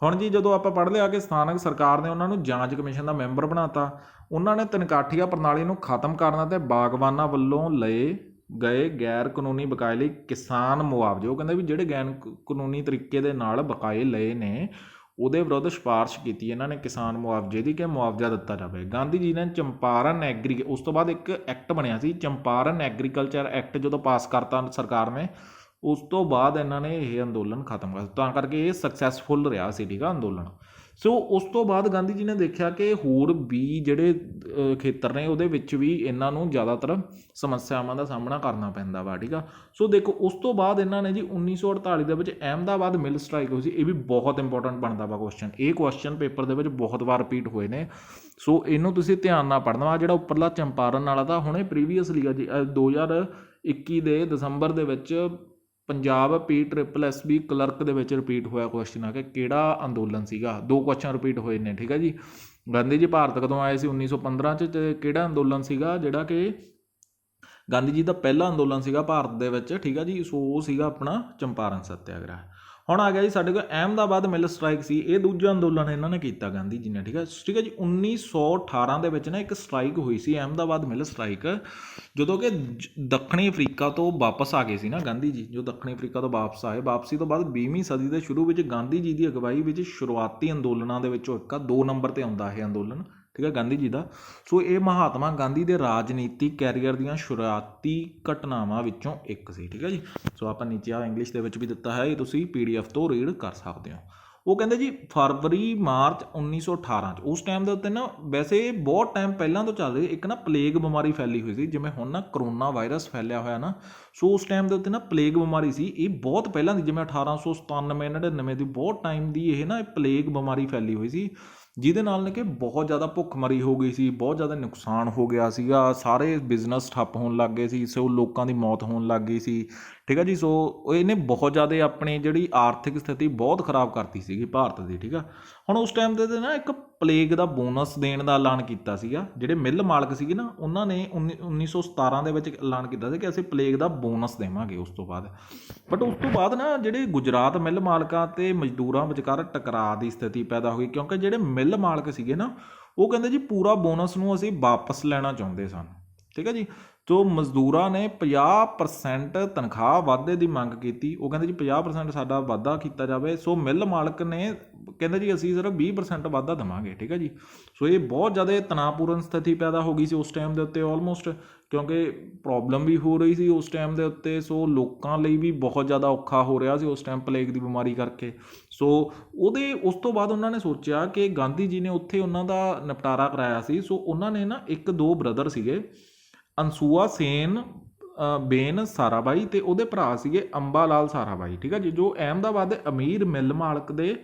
ਹੁਣ ਜੀ, ਜਦੋਂ ਆਪਾਂ ਪੜ੍ਹ ਲਿਆ ਕਿ ਸਥਾਨਕ ਸਰਕਾਰ ਨੇ ਉਹਨਾਂ ਨੂੰ ਜਾਂਚ ਕਮਿਸ਼ਨ ਦਾ ਮੈਂਬਰ ਬਣਾਤਾ, ਉਹਨਾਂ ਨੇ ਤਨਖਾਹੀਆ ਪ੍ਰਣਾਲੀ ਨੂੰ ਖਤਮ ਕਰਨ ਅਤੇ ਬਾਗਬਾਨਾਂ ਵੱਲੋਂ ਲਏ ਗਏ ਗੈਰ ਕਾਨੂੰਨੀ ਬਕਾਏ ਲਈ ਕਿਸਾਨ ਮੁਆਵਜ਼ੇ, ਉਹ ਕਹਿੰਦੇ ਵੀ ਜਿਹੜੇ ਗੈਰ ਕਾਨੂੰਨੀ ਤਰੀਕੇ ਦੇ ਨਾਲ ਬਕਾਏ ਲਏ ਨੇ ਉਹਦੇ ਵਿਰੁੱਧ ਸਿਫਾਰਿਸ਼ ਕੀਤੀ ਇਹਨਾਂ ਨੇ ਕਿਸਾਨ ਮੁਆਵਜ਼ੇ ਦੀ, ਕਿ ਮੁਆਵਜ਼ਾ ਦਿੱਤਾ ਜਾਵੇ। ਗਾਂਧੀ ਜੀ ਨੇ ਚੰਪਾਰਨ ਉਸ ਤੋਂ ਬਾਅਦ ਇੱਕ ਐਕਟ ਬਣਿਆ ਸੀ, ਚੰਪਾਰਨ ਐਗਰੀਕਲਚਰ ਐਕਟ, ਜਦੋਂ ਪਾਸ ਕਰਤਾ ਸਰਕਾਰ ਨੇ, ਉਸ ਤੋਂ ਬਾਅਦ ਇਹਨਾਂ ਨੇ ਇਹ ਅੰਦੋਲਨ ਖਤਮ ਕਰ, ਤਾਂ ਕਰਕੇ ਇਹ ਸਕਸੈਸਫੁਲ ਰਿਹਾ ਸੀ। ਠੀਕ ਆ, ਅੰਦੋਲਨ। ਸੋ ਉਸ ਤੋਂ ਬਾਅਦ ਗਾਂਧੀ ਜੀ ਨੇ ਦੇਖਿਆ ਕਿ ਹੋਰ ਵੀ ਜਿਹੜੇ ਖੇਤਰ ਨੇ ਉਹਦੇ ਵਿੱਚ ਵੀ ਇਹਨਾਂ ਨੂੰ ਜ਼ਿਆਦਾਤਰ ਸਮੱਸਿਆਵਾਂ ਦਾ ਸਾਹਮਣਾ ਕਰਨਾ ਪੈਂਦਾ ਵਾ। ਠੀਕ ਆ। ਸੋ ਦੇਖੋ, ਉਸ ਤੋਂ ਬਾਅਦ ਇਹਨਾਂ ਨੇ ਜੀ 1948 ਦੇ ਵਿੱਚ ਅਹਿਮਦਾਬਾਦ ਮਿਲ ਸਟ੍ਰਾਈਕ ਹੋਈ ਸੀ। ਇਹ ਵੀ ਬਹੁਤ ਇੰਪੋਰਟੈਂਟ ਬਣਦਾ ਵਾ ਕੁਐਸਚਨ, ਇਹ ਕੁਐਸਚਨ ਪੇਪਰ ਦੇ ਵਿੱਚ ਬਹੁਤ ਵਾਰ ਰਿਪੀਟ ਹੋਏ ਨੇ। ਸੋ ਇਹਨੂੰ ਤੁਸੀਂ ਧਿਆਨ ਨਾਲ ਪੜ੍ਹਨਾ ਵਾ। ਜਿਹੜਾ ਉੱਪਰਲਾ ਚੰਪਾਰਨ ਵਾਲਾ ਤਾਂ ਹੁਣੇ ਪ੍ਰੀਵੀਅਸਲੀ ਆ ਜੀ 2021 ਦੇ ਦਸੰਬਰ ਦੇ ਵਿੱਚ ਪੰਜਾਬ PSSB ਕਲਰਕ ਦੇ ਵਿੱਚ ਰਿਪੀਟ ਹੋਇਆ ਕੁਐਸਚਨ ਆ ਕਿ ਕਿਹੜਾ ਅੰਦੋਲਨ ਸੀਗਾ। 2 ਕੁਐਸਚਨ ਰਿਪੀਟ ਹੋਏ ਨੇ। ਠੀਕ ਹੈ ਜੀ। ਗਾਂਧੀ ਜੀ ਭਾਰਤ ਕਦੋਂ ਆਏ ਸੀ? 1915 'ਚ। ਅਤੇ ਕਿਹੜਾ ਅੰਦੋਲਨ ਸੀਗਾ ਜਿਹੜਾ ਕਿ ਗਾਂਧੀ ਜੀ ਦਾ ਪਹਿਲਾ ਅੰਦੋਲਨ ਸੀਗਾ ਭਾਰਤ ਦੇ ਵਿੱਚ। ਠੀਕ ਹੈ ਜੀ। ਸੋ ਉਹ ਸੀਗਾ ਆਪਣਾ ਚੰਪਾਰਨ ਸੱਤਿਆਗ੍ਰਹਿ। ਹੁਣ ਆ ਗਿਆ ਜੀ ਸਾਡੇ ਕੋਲ ਅਹਿਮਦਾਬਾਦ ਮਿਲ ਸਟ੍ਰਾਈਕ ਸੀ। ਇਹ ਦੂਜਾ ਅੰਦੋਲਨ ਇਹਨਾਂ ਨੇ ਕੀਤਾ ਗਾਂਧੀ ਜੀ ਨੇ। ਠੀਕ ਹੈ ਜੀ। 1918 ਦੇ ਵਿੱਚ ਨਾ ਇੱਕ ਸਟ੍ਰਾਈਕ ਹੋਈ ਸੀ, ਅਹਿਮਦਾਬਾਦ ਮਿਲ ਸਟ੍ਰਾਈਕ, ਜਦੋਂ ਕਿ ਦੱਖਣੀ ਅਫਰੀਕਾ ਤੋਂ ਵਾਪਸ ਆ ਗਏ ਸੀ ਨਾ ਗਾਂਧੀ ਜੀ। ਜੋ ਦੱਖਣੀ ਅਫਰੀਕਾ ਤੋਂ ਵਾਪਸ ਆਏ, ਵਾਪਸੀ ਤੋਂ ਬਾਅਦ 20ਵੀਂ ਸਦੀ ਦੇ ਸ਼ੁਰੂ ਵਿੱਚ ਗਾਂਧੀ ਜੀ ਦੀ ਅਗਵਾਈ ਵਿੱਚ ਸ਼ੁਰੂਆਤੀ ਅੰਦੋਲਨਾਂ ਦੇ ਵਿੱਚੋਂ ਇੱਕ 2 ਨੰਬਰ 'ਤੇ ਆਉਂਦਾ ਇਹ ਅੰਦੋਲਨ। ਠੀਕ ਹੈ, ਗਾਂਧੀ ਜੀ ਦਾ। ਸੋ ਇਹ ਮਹਾਤਮਾ ਗਾਂਧੀ ਦੇ ਰਾਜਨੀਤਿਕ ਕੈਰੀਅਰ ਦੀਆਂ ਸ਼ੁਰੂਆਤੀ ਘਟਨਾਵਾਂ ਵਿੱਚੋਂ ਇੱਕ ਸੀ। ਠੀਕ ਹੈ ਜੀ। ਸੋ ਆਪਾਂ ਨੀਚੇ ਆ ਇੰਗਲਿਸ਼ ਦੇ ਵਿੱਚ ਵੀ ਦਿੱਤਾ ਹੈ, ਇਹ ਤੁਸੀਂ PDF ਤੋਂ ਰੀਡ ਕਰ ਸਕਦੇ ਹੋ। ਉਹ ਕਹਿੰਦੇ ਜੀ ਫਰਵਰੀ ਮਾਰਚ 1918 'ਚ, ਉਸ ਟਾਈਮ ਦੇ ਉੱਤੇ ਨਾ, ਵੈਸੇ ਬਹੁਤ ਟਾਈਮ ਪਹਿਲਾਂ ਤੋਂ ਚੱਲ ਰਹੀ ਇੱਕ ਨਾ ਪਲੇਗ ਬਿਮਾਰੀ ਫੈਲੀ ਹੋਈ ਸੀ, ਜਿਵੇਂ ਹੁਣ ਨਾ ਕਰੋਨਾ ਵਾਇਰਸ ਫੈਲਿਆ ਹੋਇਆ ਨਾ। ਸੋ ਉਸ ਟਾਈਮ ਦੇ ਉੱਤੇ ਨਾ ਪਲੇਗ ਬਿਮਾਰੀ ਸੀ, ਇਹ ਬਹੁਤ ਪਹਿਲਾਂ ਦੀ, ਜਿਵੇਂ 1897-99 ਦੀ ਬਹੁਤ ਟਾਈਮ ਦੀ ਇਹ ਨਾ ਪਲੇਗ ਬਿਮਾਰੀ ਫੈਲੀ ਹੋਈ ਸੀ, ਜਿਹਦੇ ਨਾਲ ਨੇ ਕਿ ਬਹੁਤ ਜ਼ਿਆਦਾ ਭੁੱਖਮਰੀ ਹੋ ਗਈ ਸੀ, ਬਹੁਤ ਜ਼ਿਆਦਾ ਨੁਕਸਾਨ ਹੋ ਗਿਆ ਸੀਗਾ, ਸਾਰੇ ਬਿਜ਼ਨਸ ਠੱਪ ਹੋਣ ਲੱਗ ਗਏ ਸੀ। ਸੋ ਲੋਕਾਂ ਦੀ ਮੌਤ ਹੋਣ ਲੱਗ ਗਈ ਸੀ। ਠੀਕ ਹੈ ਜੀ। ਸੋ ਇਹਨੇ ਬਹੁਤ ਜ਼ਿਆਦਾ ਆਪਣੀ ਜਿਹੜੀ ਆਰਥਿਕ ਸਥਿਤੀ ਬਹੁਤ ਖਰਾਬ ਕਰਤੀ ਸੀਗੀ ਭਾਰਤ ਦੀ। ਠੀਕ ਆ। ਹੁਣ ਉਸ ਟਾਈਮ 'ਤੇ ਨਾ ਇੱਕ ਪਲੇਗ ਦਾ ਬੋਨਸ ਦੇਣ ਦਾ ਐਲਾਨ ਕੀਤਾ ਸੀਗਾ। ਜਿਹੜੇ ਮਿੱਲ ਮਾਲਕ ਸੀਗੇ ਨਾ, ਉਹਨਾਂ ਨੇ 1917 ਦੇ ਵਿੱਚ ਐਲਾਨ ਕੀਤਾ ਸੀ ਕਿ ਅਸੀਂ ਪਲੇਗ ਦਾ ਬੋਨਸ ਦੇਵਾਂਗੇ ਉਸ ਤੋਂ ਬਾਅਦ। ਬਟ ਉਸ ਤੋਂ ਬਾਅਦ ਨਾ ਜਿਹੜੇ ਗੁਜਰਾਤ ਮਿੱਲ ਮਾਲਕਾਂ ਅਤੇ ਮਜ਼ਦੂਰਾਂ ਵਿਚਕਾਰ ਟਕਰਾਅ ਦੀ ਸਥਿਤੀ ਪੈਦਾ ਹੋਈ, ਕਿਉਂਕਿ ਜਿਹੜੇ ਮਿੱਲ ਮਾਲਕ ਸੀਗੇ ਨਾ, ਉਹ ਕਹਿੰਦੇ ਜੀ ਪੂਰਾ ਬੋਨਸ ਨੂੰ ਅਸੀਂ ਵਾਪਸ ਲੈਣਾ ਚਾਹੁੰਦੇ ਸਨ। ਠੀਕ ਹੈ ਜੀ। ਸੋ ਮਜ਼ਦੂਰਾਂ ਨੇ 50% ਤਨਖਾਹ ਵਾਧੇ ਦੀ ਮੰਗ ਕੀਤੀ। ਉਹ ਕਹਿੰਦੇ ਜੀ 50% ਸਾਡਾ ਵਾਧਾ ਕੀਤਾ ਜਾਵੇ। ਸੋ ਮਿੱਲ ਮਾਲਕ ਨੇ ਕਹਿੰਦੇ ਜੀ ਅਸੀਂ ਸਿਰਫ 20% ਵਾਧਾ ਦੇਵਾਂਗੇ। ਠੀਕ ਹੈ ਜੀ। ਸੋ ਇਹ ਬਹੁਤ ਜ਼ਿਆਦਾ ਤਣਾਅਪੂਰਨ ਸਥਿਤੀ ਪੈਦਾ ਹੋ ਗਈ ਸੀ ਉਸ ਟਾਈਮ ਦੇ ਉੱਤੇ ਆਲਮੋਸਟ, ਕਿਉਂਕਿ ਪ੍ਰੋਬਲਮ ਵੀ ਹੋ ਰਹੀ ਸੀ ਉਸ ਟਾਈਮ ਦੇ ਉੱਤੇ। ਸੋ ਲੋਕਾਂ ਲਈ ਵੀ ਬਹੁਤ ਜ਼ਿਆਦਾ ਔਖਾ ਹੋ ਰਿਹਾ ਸੀ ਉਸ ਟਾਈਮ ਪਲੇਗ ਦੀ ਬਿਮਾਰੀ ਕਰਕੇ। ਸੋ ਉਸ ਤੋਂ ਬਾਅਦ ਉਹਨਾਂ ਨੇ ਸੋਚਿਆ ਕਿ ਗਾਂਧੀ ਜੀ ਨੇ ਉੱਥੇ ਉਹਨਾਂ ਦਾ ਨਿਪਟਾਰਾ ਕਰਾਇਆ ਸੀ। ਸੋ ਉਹਨਾਂ ਨੇ ਨਾ 1-2 ਬ੍ਰਦਰ ਸੀਗੇ, ਅਨਸੂਆ ਸੇਨ ਬੇਨ ਸਾਰਾਭਾਈ, ਅਤੇ ਉਹਦੇ ਭਰਾ ਸੀਗੇ ਅੰਬਾ ਲਾਲ ਸਾਰਾਭਾਈ। ਠੀਕ ਹੈ ਜੀ। ਜੋ ਅਹਿਮਦਾਬਾਦ ਦੇ ਅਮੀਰ ਮਿੱਲ ਮਾਲਕ ਦੇ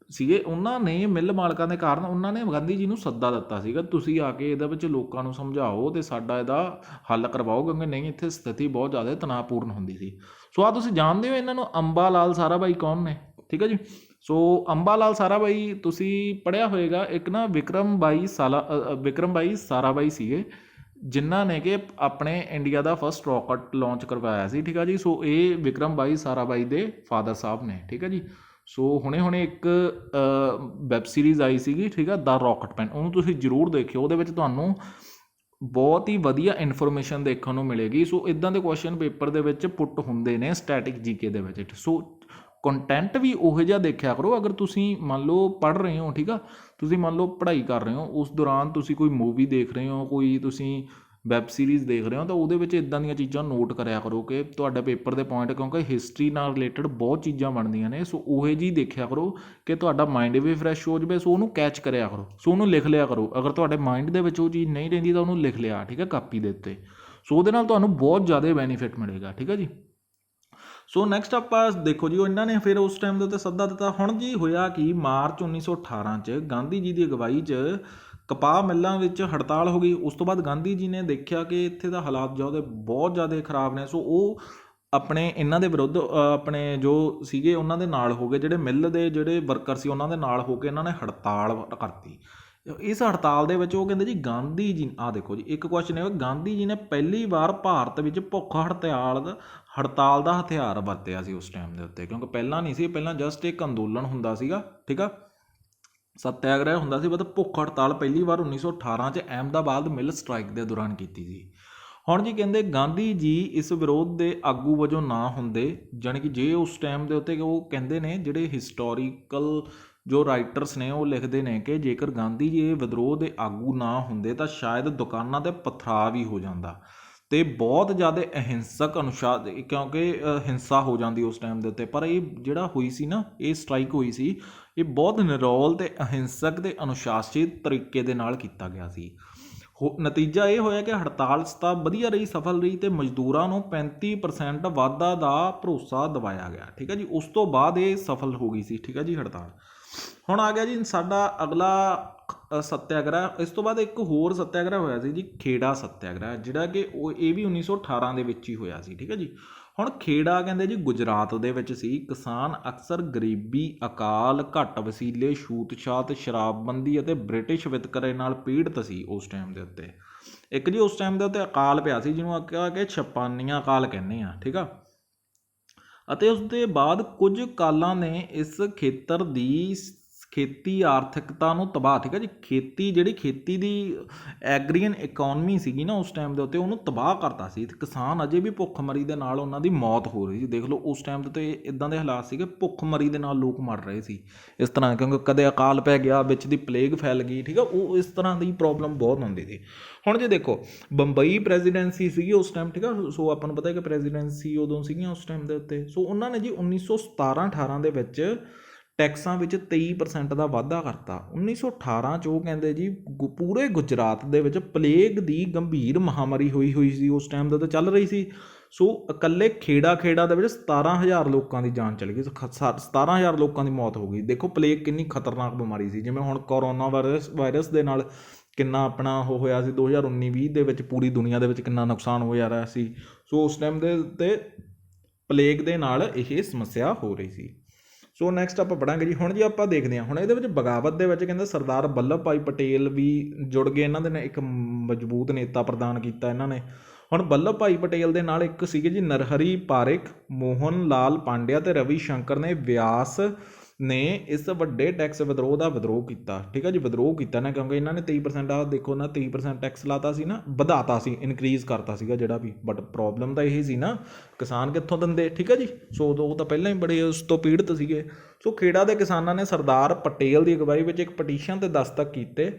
ਸੀਗੇ, ਉਹਨਾਂ ਨੇ ਮਿੱਲ ਮਾਲਕਾਂ ਦੇ ਕਾਰਨ ਉਹਨਾਂ ਨੇ ਗਾਂਧੀ ਜੀ ਨੂੰ ਸੱਦਾ ਦਿੱਤਾ ਸੀਗਾ, ਤੁਸੀਂ ਆ ਕੇ ਇਹਦੇ ਵਿੱਚ ਲੋਕਾਂ ਨੂੰ ਸਮਝਾਓ ਅਤੇ ਸਾਡਾ ਇਹਦਾ ਹੱਲ ਕਰਵਾਓ, ਕਿਉਂਕਿ ਨਹੀਂ ਇੱਥੇ ਸਥਿਤੀ ਬਹੁਤ ਜ਼ਿਆਦਾ ਤਣਾਅਪੂਰਨ ਹੁੰਦੀ ਸੀ। ਸੋ ਆ ਤੁਸੀਂ ਜਾਣਦੇ ਹੋ ਇਹਨਾਂ ਨੂੰ, ਅੰਬਾ ਲਾਲ ਸਾਰਾਭਾਈ ਕੌਣ ਨੇ? ਠੀਕ ਹੈ ਜੀ। ਸੋ ਅੰਬਾ ਲਾਲ ਸਾਰਾਭਾਈ ਤੁਸੀਂ ਪੜ੍ਹਿਆ ਹੋਏਗਾ, ਇੱਕ ਨਾ ਵਿਕਰਮ ਬਾਈ ਸਾਰਾਭਾਈ ਸੀਗੇ, ਜਿਨ੍ਹਾਂ ਨੇ ਕਿ ਆਪਣੇ ਇੰਡੀਆ ਦਾ ਫਸਟ ਰੌਕਟ ਲਾਂਚ ਕਰਵਾਇਆ ਸੀ। ਠੀਕ ਆ ਜੀ। ਸੋ ਇਹ ਵਿਕਰਮ ਬਾਈ ਸਾਰਾਭਾਈ ਦੇ ਫਾਦਰ ਸਾਹਿਬ ਨੇ। ਠੀਕ ਹੈ ਜੀ। ਸੋ ਹੁਣੇ ਇੱਕ ਵੈੱਬ ਸੀਰੀਜ਼ ਆਈ ਸੀਗੀ, ਠੀਕ ਆ, ਦਾ ਰੌਕਟਮੈਨ, ਉਹਨੂੰ ਤੁਸੀਂ ਜ਼ਰੂਰ ਦੇਖਿਓ, ਉਹਦੇ ਵਿੱਚ ਤੁਹਾਨੂੰ ਬਹੁਤ ਹੀ ਵਧੀਆ ਇਨਫੋਰਮੇਸ਼ਨ ਦੇਖਣ ਨੂੰ ਮਿਲੇਗੀ। ਸੋ ਇੱਦਾਂ ਦੇ ਕੁਐਸਚਨ ਪੇਪਰ ਦੇ ਵਿੱਚ ਪੁੱਟ ਹੁੰਦੇ ਨੇ ਸਟੈਟਿਕ ਜੀਕੇ ਦੇ ਵਿੱਚ। ਸੋ ਕੰਟੈਂਟ ਵੀ ਉਹੋ ਜਿਹਾ ਦੇਖਿਆ ਕਰੋ। ਅਗਰ ਤੁਸੀਂ ਮੰਨ ਲਓ ਪੜ੍ਹ ਰਹੇ ਹੋ, ਠੀਕ ਆ, ਤੁਸੀਂ ਮੰਨ ਲਓ ਪੜ੍ਹਾਈ ਕਰ ਰਹੇ ਹੋ, ਉਸ ਦੌਰਾਨ ਤੁਸੀਂ ਕੋਈ ਮੂਵੀ ਦੇਖ ਰਹੇ ਹੋ, ਕੋਈ ਤੁਸੀਂ ਵੈੱਬ ਸੀਰੀਜ਼ ਦੇਖ ਰਹੇ ਹੋ, ਤਾਂ ਉਹਦੇ ਵਿੱਚ ਇੱਦਾਂ ਦੀਆਂ ਚੀਜ਼ਾਂ ਨੋਟ ਕਰਿਆ ਕਰੋ ਕਿ ਤੁਹਾਡੇ ਪੇਪਰ ਦੇ ਪੁਆਇੰਟ, ਕਿਉਂਕਿ ਹਿਸਟਰੀ ਨਾਲ ਰਿਲੇਟਡ ਬਹੁਤ ਚੀਜ਼ਾਂ ਬਣਦੀਆਂ ਨੇ। ਸੋ ਉਹੋ ਜਿਹੀ ਦੇਖਿਆ ਕਰੋ ਕਿ ਤੁਹਾਡਾ ਮਾਇੰਡ ਵੀ ਫਰੈਸ਼ ਹੋ ਜਾਵੇ। ਸੋ ਉਹਨੂੰ ਕੈਚ ਕਰਿਆ ਕਰੋ, ਸੋ ਉਹਨੂੰ ਲਿਖ ਲਿਆ ਕਰੋ। ਅਗਰ ਤੁਹਾਡੇ ਮਾਇੰਡ ਦੇ ਵਿੱਚ ਉਹ ਚੀਜ਼ ਨਹੀਂ ਰਹਿੰਦੀ ਤਾਂ ਉਹਨੂੰ ਲਿਖ ਲਿਆ, ਠੀਕ ਹੈ, ਕਾਪੀ ਦੇ ਉੱਤੇ। ਸੋ ਉਹਦੇ ਨਾਲ ਤੁਹਾਨੂੰ ਬਹੁਤ ਜ਼ਿਆਦਾ ਬੈਨੀਫਿਟ ਮਿਲੇਗਾ। ਠੀਕ ਹੈ ਜੀ। ਸੋ ਨੈਕਸਟ ਆਪਾਂ ਦੇਖੋ ਜੀ, ਉਹ ਇਹਨਾਂ ਨੇ ਫਿਰ ਉਸ ਟਾਈਮ ਦੇ ਉੱਤੇ ਸੱਦਾ ਦਿੱਤਾ। ਹੁਣ ਜੀ ਹੋਇਆ ਕਿ ਮਾਰਚ 1918 'ਚ ਗਾਂਧੀ ਜੀ ਦੀ ਅਗਵਾਈ 'ਚ ਕਪਾਹ ਮਿੱਲਾਂ ਵਿੱਚ ਹੜਤਾਲ ਹੋ ਗਈ। ਉਸ ਤੋਂ ਬਾਅਦ ਗਾਂਧੀ ਜੀ ਨੇ ਦੇਖਿਆ ਕਿ ਇੱਥੇ ਦਾ ਹਾਲਾਤ ਜੋ ਉਹਦੇ ਬਹੁਤ ਜ਼ਿਆਦਾ ਖਰਾਬ ਨੇ। ਸੋ ਉਹ ਆਪਣੇ ਇਹਨਾਂ ਦੇ ਵਿਰੁੱਧ ਆਪਣੇ ਜੋ ਸੀਗੇ ਉਹਨਾਂ ਦੇ ਨਾਲ ਹੋ ਗਏ, ਜਿਹੜੇ ਮਿੱਲ ਦੇ ਜਿਹੜੇ ਵਰਕਰ ਸੀ ਉਹਨਾਂ ਦੇ ਨਾਲ ਹੋ ਕੇ ਇਹਨਾਂ ਨੇ ਹੜਤਾਲ ਕਰਤੀ। ਇਸ ਹੜਤਾਲ ਦੇ ਵਿੱਚ ਉਹ ਕਹਿੰਦੇ ਜੀ ਗਾਂਧੀ ਜੀ, ਆਹ ਦੇਖੋ ਜੀ, ਇੱਕ ਕੁਐਸਚਨ ਹੈ, ਗਾਂਧੀ ਜੀ ਨੇ ਪਹਿਲੀ ਵਾਰ ਭਾਰਤ ਵਿੱਚ ਭੁੱਖ ਹੜਤਾਲ ਦਾ ਹਥਿਆਰ ਵਰਤਿਆ ਸੀ ਉਸ ਟਾਈਮ ਦੇ ਉੱਤੇ, ਕਿਉਂਕਿ ਪਹਿਲਾਂ ਨਹੀਂ ਸੀ, ਪਹਿਲਾਂ ਜਸਟ ਇੱਕ ਅੰਦੋਲਨ ਹੁੰਦਾ ਸੀਗਾ, ਠੀਕ ਆ, ਸੱਤਿਆਗ੍ਰਹਿ ਹੁੰਦਾ ਸੀ, ਬਟ ਭੁੱਖ ਹੜਤਾਲ ਪਹਿਲੀ ਵਾਰ 1918 'ਚ ਅਹਿਮਦਾਬਾਦ ਮਿਲ ਸਟ੍ਰਾਈਕ ਦੇ ਦੌਰਾਨ ਕੀਤੀ ਸੀ। ਹੁਣ ਜੀ ਕਹਿੰਦੇ ਗਾਂਧੀ ਜੀ ਇਸ ਵਿਰੋਧ ਦੇ ਆਗੂ ਵਜੋਂ ਨਾ ਹੁੰਦੇ, ਜਾਣੀ ਕਿ ਜੇ ਉਸ ਟਾਈਮ ਦੇ ਉੱਤੇ ਉਹ ਕਹਿੰਦੇ ਨੇ, ਜਿਹੜੇ ਹਿਸਟੋਰੀਕਲ ਜੋ ਰਾਈਟਰਸ ਨੇ ਉਹ ਲਿਖਦੇ ਨੇ ਕਿ ਜੇਕਰ ਗਾਂਧੀ ਜੀ ਇਹ ਵਿਦਰੋਹ ਦੇ ਆਗੂ ਨਾ ਹੁੰਦੇ ਤਾਂ ਸ਼ਾਇਦ ਦੁਕਾਨਾਂ 'ਤੇ ਪਥਰਾਅ ਵੀ ਹੋ ਜਾਂਦਾ ਅਤੇ ਬਹੁਤ ਜ਼ਿਆਦਾ ਅਹਿੰਸਕ ਕਿਉਂਕਿ ਹਿੰਸਾ ਹੋ ਜਾਂਦੀ ਉਸ ਟਾਈਮ ਦੇ ਉੱਤੇ। ਪਰ ਇਹ ਜਿਹੜਾ ਹੋਈ ਸੀ ਨਾ, ਇਹ ਸਟ੍ਰਾਈਕ ਹੋਈ ਸੀ, ਇਹ ਬਹੁਤ ਨਿਰੋਲ ਅਤੇ ਅਹਿੰਸਕ ਅਤੇ ਅਨੁਸ਼ਾਸਿਤ ਤਰੀਕੇ ਦੇ ਨਾਲ ਕੀਤਾ ਗਿਆ ਸੀ। ਨਤੀਜਾ ਇਹ ਹੋਇਆ ਕਿ ਹੜਤਾਲ ਤਾਂ ਵਧੀਆ ਰਹੀ, ਸਫਲ ਰਹੀ, ਅਤੇ ਮਜ਼ਦੂਰਾਂ ਨੂੰ 35% ਵਾਧਾ ਦਾ ਭਰੋਸਾ ਦਿਵਾਇਆ ਗਿਆ। ਠੀਕ ਹੈ ਜੀ। ਉਸ ਤੋਂ ਬਾਅਦ ਇਹ ਸਫਲ ਹੋ ਗਈ ਸੀ। ਠੀਕ ਹੈ ਜੀ, ਹੜਤਾਲ। ਹੁਣ ਆ ਗਿਆ ਜੀ ਸਾਡਾ ਅਗਲਾ ਸੱਤਿਆਗ੍ਰਹਿ। ਇਸ ਤੋਂ ਬਾਅਦ ਇੱਕ ਹੋਰ ਸੱਤਿਆਗ੍ਰਹਿ ਹੋਇਆ ਸੀ ਜੀ, ਖੇੜਾ ਸੱਤਿਆਗ੍ਰਹਿ, ਜਿਹੜਾ ਕਿ ਇਹ ਵੀ 1918 ਦੇ ਵਿੱਚ ਹੀ ਹੋਇਆ ਸੀ। ਠੀਕ ਹੈ ਜੀ। ਹੁਣ ਖੇੜਾ ਕਹਿੰਦੇ ਜੀ ਗੁਜਰਾਤ ਦੇ ਵਿੱਚ ਸੀ। ਕਿਸਾਨ ਅਕਸਰ ਗਰੀਬੀ, ਅਕਾਲ, ਘੱਟ ਵਸੀਲੇ, ਛੂਤ-ਛਾਤ, ਸ਼ਰਾਬਬੰਦੀ ਅਤੇ ਬ੍ਰਿਟਿਸ਼ ਵਿਤਕਰੇ ਨਾਲ ਪੀੜਤ ਸੀ ਉਸ ਟਾਈਮ ਦੇ ਉੱਤੇ। ਇੱਕ ਜੀ ਉਸ ਟਾਈਮ ਦੇ ਉੱਤੇ ਅਕਾਲ ਪਿਆ ਸੀ, ਜਿਹਨੂੰ ਆਪਾਂ ਕਿ ਛਪਾਨੀਆਂ ਅਕਾਲ ਕਹਿੰਦੇ ਆ, ਠੀਕ ਆ। ਅਤੇ ਉਸ ਦੇ ਬਾਅਦ ਕੁਝ ਕਾਲਾਂ ਨੇ ਇਸ ਖੇਤਰ ਦੀ ਖੇਤੀ ਆਰਥਿਕਤਾ ਨੂੰ ਤਬਾਹ, ਠੀਕ ਹੈ ਜੀ, ਖੇਤੀ ਦੀ ਐਗਰੀਅਨ ਇਕੋਨਮੀ ਸੀਗੀ ਨਾ ਉਸ ਟਾਈਮ ਦੇ ਉੱਤੇ, ਉਹਨੂੰ ਤਬਾਹ ਕਰਤਾ ਸੀ। ਕਿਸਾਨ ਅਜੇ ਵੀ ਭੁੱਖਮਰੀ ਦੇ ਨਾਲ ਉਹਨਾਂ ਦੀ ਮੌਤ ਹੋ ਰਹੀ ਸੀ। ਦੇਖ ਲਓ ਉਸ ਟਾਈਮ ਦੇ ਉੱਤੇ ਇੱਦਾਂ ਦੇ ਹਾਲਾਤ ਸੀਗੇ, ਭੁੱਖਮਰੀ ਦੇ ਨਾਲ ਲੋਕ ਮਰ ਰਹੇ ਸੀ ਇਸ ਤਰ੍ਹਾਂ, ਕਿਉਂਕਿ ਕਦੇ ਅਕਾਲ ਪੈ ਗਿਆ, ਵਿੱਚ ਦੀ ਪਲੇਗ ਫੈਲ ਗਈ, ਠੀਕ ਆ, ਉਹ ਇਸ ਤਰ੍ਹਾਂ ਦੀ ਪ੍ਰੋਬਲਮ ਬਹੁਤ ਹੁੰਦੀ ਸੀ। ਹੁਣ ਜੇ ਦੇਖੋ ਬੰਬਈ ਪ੍ਰੈਜ਼ੀਡੈਂਸੀ ਸੀਗੀ ਉਸ ਟਾਈਮ, ਠੀਕ ਆ, ਸੋ ਆਪਾਂ ਨੂੰ ਪਤਾ ਕਿ ਪ੍ਰੈਜ਼ੀਡੈਂਸੀ ਉਦੋਂ ਸੀਗੀਆਂ ਉਸ ਟਾਈਮ ਦੇ ਉੱਤੇ। ਸੋ ਉਹਨਾਂ ਨੇ ਜੀ 1917-18 ਦੇ ਵਿੱਚ ਟੈਕਸਾਂ ਵਿੱਚ 23% ਦਾ ਵਾਧਾ ਕਰਤਾ। 1918 'ਚ ਉਹ ਕਹਿੰਦੇ ਜੀ ਪੂਰੇ ਗੁਜਰਾਤ ਦੇ ਵਿੱਚ ਪਲੇਗ ਦੀ ਗੰਭੀਰ ਮਹਾਂਮਾਰੀ ਹੋਈ ਸੀ ਉਸ ਟਾਈਮ ਦੇ ਉੱਤੇ ਚੱਲ ਰਹੀ ਸੀ। ਸੋ ਇਕੱਲੇ ਖੇੜਾ ਦੇ ਵਿੱਚ 17,000 ਲੋਕਾਂ ਦੀ ਜਾਨ ਚਲੀ ਗਈ, 17,000 ਲੋਕਾਂ ਦੀ ਮੌਤ ਹੋ ਗਈ। ਦੇਖੋ ਪਲੇਗ ਕਿੰਨੀ ਖਤਰਨਾਕ ਬਿਮਾਰੀ ਸੀ। ਜਿਵੇਂ ਹੁਣ ਕੋਰੋਨਾ ਵਾਇਰਸ ਦੇ ਨਾਲ ਕਿੰਨਾ ਆਪਣਾ ਉਹ ਹੋਇਆ ਸੀ 2019-20 ਦੇ ਵਿੱਚ, ਪੂਰੀ ਦੁਨੀਆ ਦੇ ਵਿੱਚ ਕਿੰਨਾ ਨੁਕਸਾਨ ਹੋਇਆ ਰਿਹਾ ਸੀ। ਸੋ ਉਸ ਟਾਈਮ ਦੇ ਉੱਤੇ ਪਲੇਗ ਦੇ ਨਾਲ ਇਹ ਸਮੱਸਿਆ ਹੋ ਰਹੀ ਸੀ। ਸੋ ਨੈਕਸਟ ਆਪਾਂ ਪੜ੍ਹਾਂਗੇ ਜੀ। ਹੁਣ ਜੀ ਆਪਾਂ ਦੇਖਦੇ ਹਾਂ, ਹੁਣ ਇਹਦੇ ਵਿੱਚ ਬਗਾਵਤ ਦੇ ਵਿੱਚ ਕਹਿੰਦੇ ਸਰਦਾਰ ਵੱਲਭ ਭਾਈ ਪਟੇਲ ਵੀ ਜੁੜ ਗਏ, ਇਹਨਾਂ ਦੇ ਨੇ ਇੱਕ ਮਜ਼ਬੂਤ ਨੇਤਾ ਪ੍ਰਦਾਨ ਕੀਤਾ ਇਹਨਾਂ ਨੇ। ਹੁਣ ਵੱਲਭ ਭਾਈ ਪਟੇਲ ਦੇ ਨਾਲ ਇੱਕ ਸੀਗੇ ਜੀ ਨਰਹਰੀ ਪਾਰਿਖ, ਮੋਹਨ ਲਾਲ ਪਾਂਡਿਆ ਅਤੇ ਰਵੀ ਸ਼ੰਕਰ ਨੇ ਵਿਆਸ ਨੇ ਇਸ ਵੱਡੇ ਟੈਕਸ ਵਿਦਰੋਹ ਦਾ ਵਿਦਰੋਹ ਕੀਤਾ। ਠੀਕ ਹੈ ਜੀ, ਵਿਦਰੋਹ ਕੀਤਾ ਨਾ, ਕਿਉਂਕਿ ਇਹਨਾਂ ਨੇ 23% ਆ ਦੇਖੋ ਨਾ 23% ਟੈਕਸ ਲਾਤਾ ਸੀ ਨਾ, ਵਧਾਤਾ ਸੀ, ਇਨਕਰੀਜ਼ ਕਰਤਾ ਸੀਗਾ ਜਿਹੜਾ ਵੀ। ਬਟ ਪ੍ਰੋਬਲਮ ਤਾਂ ਇਹ ਸੀ ਨਾ, ਕਿਸਾਨ ਕਿੱਥੋਂ ਦਿੰਦੇ, ਠੀਕ ਹੈ ਜੀ। ਸੋ ਉਹ ਤਾਂ ਪਹਿਲਾਂ ਹੀ ਬੜੇ ਉਸ ਤੋਂ ਪੀੜਤ ਸੀਗੇ। ਸੋ ਖੇੜਾ ਦੇ ਕਿਸਾਨਾਂ ਨੇ ਸਰਦਾਰ ਪਟੇਲ ਦੀ ਅਗਵਾਈ ਵਿੱਚ ਇੱਕ ਪਟੀਸ਼ਨ 'ਤੇ ਦਸਤਖਤ ਕੀਤੇ